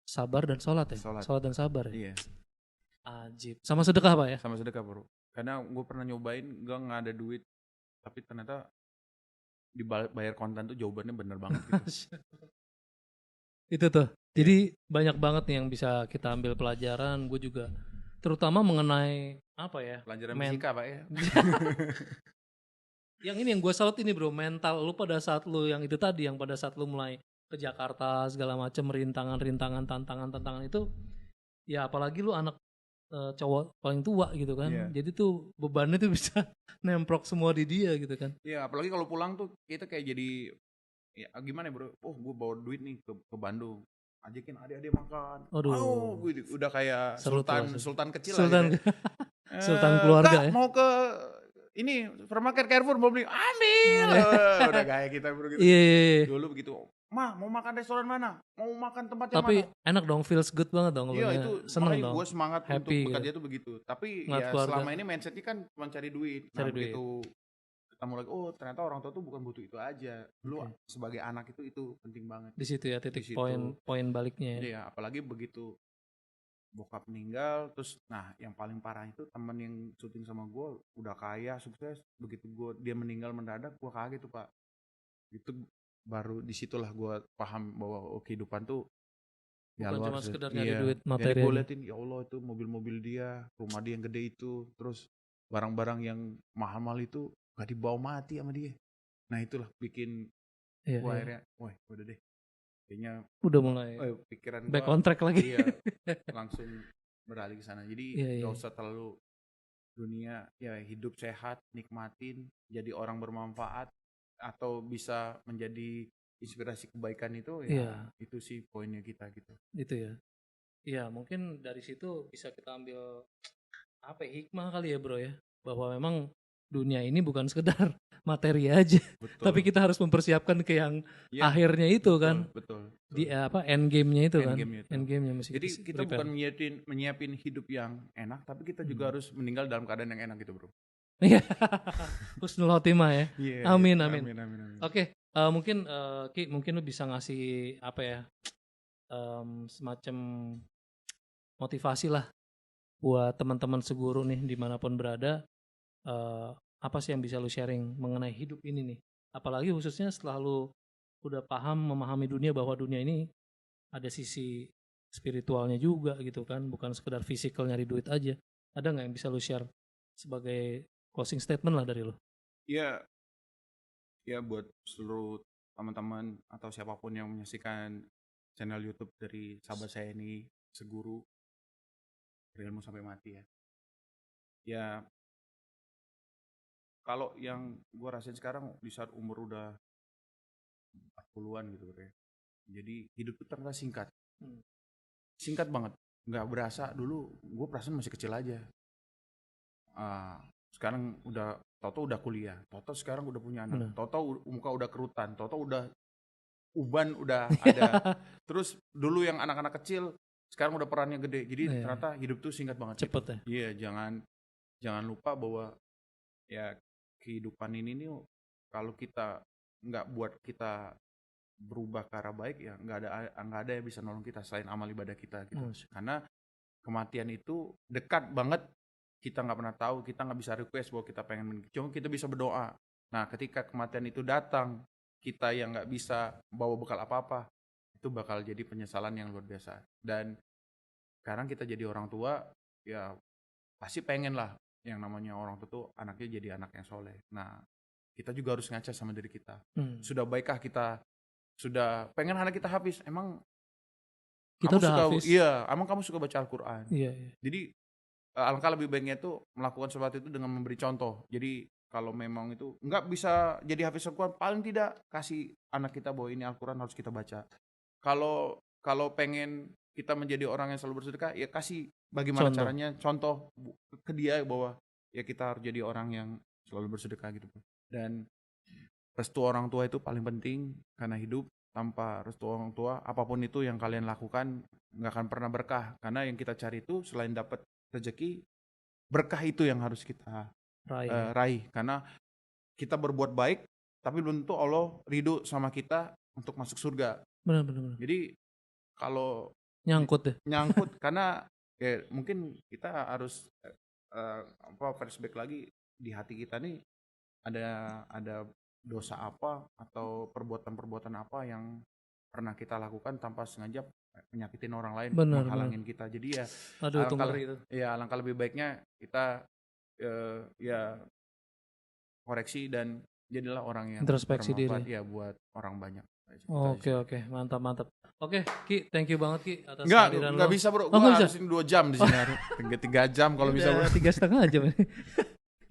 sabar dan sholat ya. Sholat dan sabar ya. Iya. Ajib. Sama sedekah Pak ya? Sama sedekah bro. Karena gue pernah nyobain, gue nggak ada duit, tapi ternyata dibayar kontan tuh jawabannya bener banget gitu. Itu tuh. Jadi banyak banget nih yang bisa kita ambil pelajaran. Gue juga terutama mengenai apa ya? Pelajaran fisika Pak ya. Yang ini yang gue salut ini bro, mental lu pada saat lu yang itu tadi, yang pada saat lu mulai ke Jakarta segala macam, rintangan, tantangan itu, ya apalagi lu anak cowok paling tua gitu kan. Yeah. Jadi tuh bebannya tuh bisa nemprok semua di dia gitu kan. Iya, apalagi kalau pulang tuh kita kayak jadi ya gimana ya bro? Oh, gue bawa duit nih ke Bandung. Ajakin adik-adik makan. Aduh. Udah kayak sultan kecil Sultan. Sultan keluarga ya. Mau ke ini supermarket Carrefour mau beli, ambil. Udah kayak kita bro gitu. Iya. Dulu begitu. Mah, mau makan restoran mana? Mau makan tempat yang Tapi mana? enak dong, feels good banget dong. Iya itu, seneng dong. Gue semangat happy untuk bekerja gitu. tuh begitu. Tapi Ngat ya keluarga. selama ini mindsetnya kan cuma cari duit. Nah begitu ketemu lagi, oh ternyata orang tua tuh bukan butuh itu aja. Lu sebagai anak itu penting banget. Di situ ya titik poin baliknya ya. Iya, apalagi begitu bokap meninggal, terus nah yang paling parah itu temen yang syuting sama gue udah kaya, sukses, begitu dia meninggal mendadak, gue kaget tuh Pak. Itu baru disitulah gue paham bahwa kehidupan tuh bukan cuma sekedar nyari duit materi. Jadi gue liatin, ya Allah itu mobil-mobil dia, rumah dia yang gede itu, terus barang-barang yang mahal-mahal itu gak dibawa mati sama dia. Nah itulah bikin gue akhirnya, wah udah deh. Kayaknya udah mulai pikiran back on track lagi. Iya, langsung beralih ke sana. Jadi gak usah terlalu dunia, ya hidup sehat, nikmatin, jadi orang bermanfaat atau bisa menjadi inspirasi kebaikan itu ya itu sih poinnya kita gitu. Itu ya. Iya, mungkin dari situ bisa kita ambil apa hikmah kali ya bro ya, bahwa memang dunia ini bukan sekedar materi aja. Betul. Tapi kita harus mempersiapkan ke yang akhirnya itu kan. Betul. Di end game-nya itu kan. End game-nya mesti. Jadi kita bukan menyiapin hidup yang enak, tapi kita juga harus meninggal dalam keadaan yang enak gitu, bro. Iya. Husnul khotimah ya. Amin. Oke, mungkin Ki, mungkin lu bisa ngasih apa ya? Semacam motivasi lah buat teman-teman seguru nih dimanapun berada. Apa sih yang bisa lu sharing mengenai hidup ini nih, apalagi khususnya setelah lu udah memahami dunia, bahwa dunia ini ada sisi spiritualnya juga gitu kan, bukan sekedar fisikal nyari duit aja. Ada nggak yang bisa lu share sebagai closing statement lah dari lu? Ya buat seluruh teman-teman atau siapapun yang menyaksikan channel YouTube dari sahabat saya ini, Seguru Berilmu Sampai Mati ya. Ya kalau yang gue rasain sekarang di saat umur udah 40-an gitu ya. Jadi hidup itu ternyata singkat. Singkat banget. Nggak berasa dulu gue perasaan masih kecil aja. Sekarang udah Toto udah kuliah. Toto sekarang udah punya anak. Toto muka udah kerutan. Toto udah uban udah ada. Terus dulu yang anak-anak kecil sekarang udah perannya gede. Jadi ternyata hidup tuh singkat banget. Cepet ya. Iya, jangan lupa bahwa ya kehidupan ini nih kalau kita nggak buat kita berubah ke arah baik, ya nggak ada yang bisa nolong kita selain amal ibadah kita gitu. Karena kematian itu dekat banget, kita nggak pernah tahu, kita nggak bisa request bahwa kita pengen, cuma kita bisa berdoa. Nah ketika kematian itu datang, kita yang nggak bisa bawa bekal apa-apa, itu bakal jadi penyesalan yang luar biasa. Dan sekarang kita jadi orang tua, ya pasti pengen lah yang namanya orang tua tuh anaknya jadi anak yang soleh. Nah kita juga harus ngaca sama diri kita. Sudah baikkah kita, sudah pengen anak kita hafiz? Emang kita kamu udah suka hafiz? Iya, emang kamu suka baca Al-Quran? Iya. Jadi alangkah lebih baiknya tuh melakukan sesuatu itu dengan memberi contoh. Jadi kalau memang itu nggak bisa jadi hafiz Al-Quran, paling tidak kasih anak kita bahwa ini Al-Quran harus kita baca. kalau pengen kita menjadi orang yang selalu bersedekah, ya kasih bagaimana caranya, contoh ke dia bahwa ya kita harus jadi orang yang selalu bersedekah gitu. Dan restu orang tua itu paling penting, karena hidup tanpa restu orang tua, apapun itu yang kalian lakukan nggak akan pernah berkah. Karena yang kita cari itu selain dapat rezeki, berkah itu yang harus kita raih. Karena kita berbuat baik, tapi belum tentu Allah ridho sama kita untuk masuk surga. Benar. Jadi kalau nyangkut karena ya mungkin kita harus flashback lagi di hati kita nih, ada dosa apa atau perbuatan apa yang pernah kita lakukan tanpa sengaja menyakitin orang lain, menghalangin kita. Jadi ya alangkah lebih baiknya kita ya koreksi dan jadilah orang yang introspeksi diri ya buat orang banyak. Oke, mantap. Oke, Ki, thank you banget Ki atas kehadiran lo. Enggak bisa bro, gua harus 2 jam di sini. 3 jam kalau bisa bro. 3,5 jam.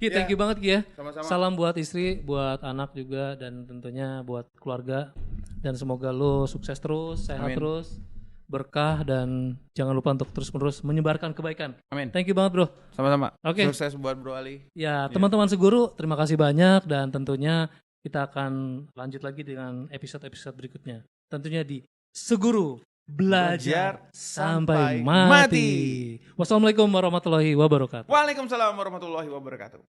Ki, thank you banget Ki ya. Sama-sama. Salam buat istri, buat anak juga, dan tentunya buat keluarga. Dan semoga lo sukses terus, sehat terus, berkah, dan jangan lupa untuk terus-menerus menyebarkan kebaikan. Amin. Thank you banget bro. Sama-sama. Oke. Sukses buat Bro Ali. Ya, teman-teman Seguru, terima kasih banyak, dan tentunya kita akan lanjut lagi dengan episode-episode berikutnya. Tentunya di Seguru Belajar Sampai Mati. Wassalamualaikum warahmatullahi wabarakatuh. Waalaikumsalam warahmatullahi wabarakatuh.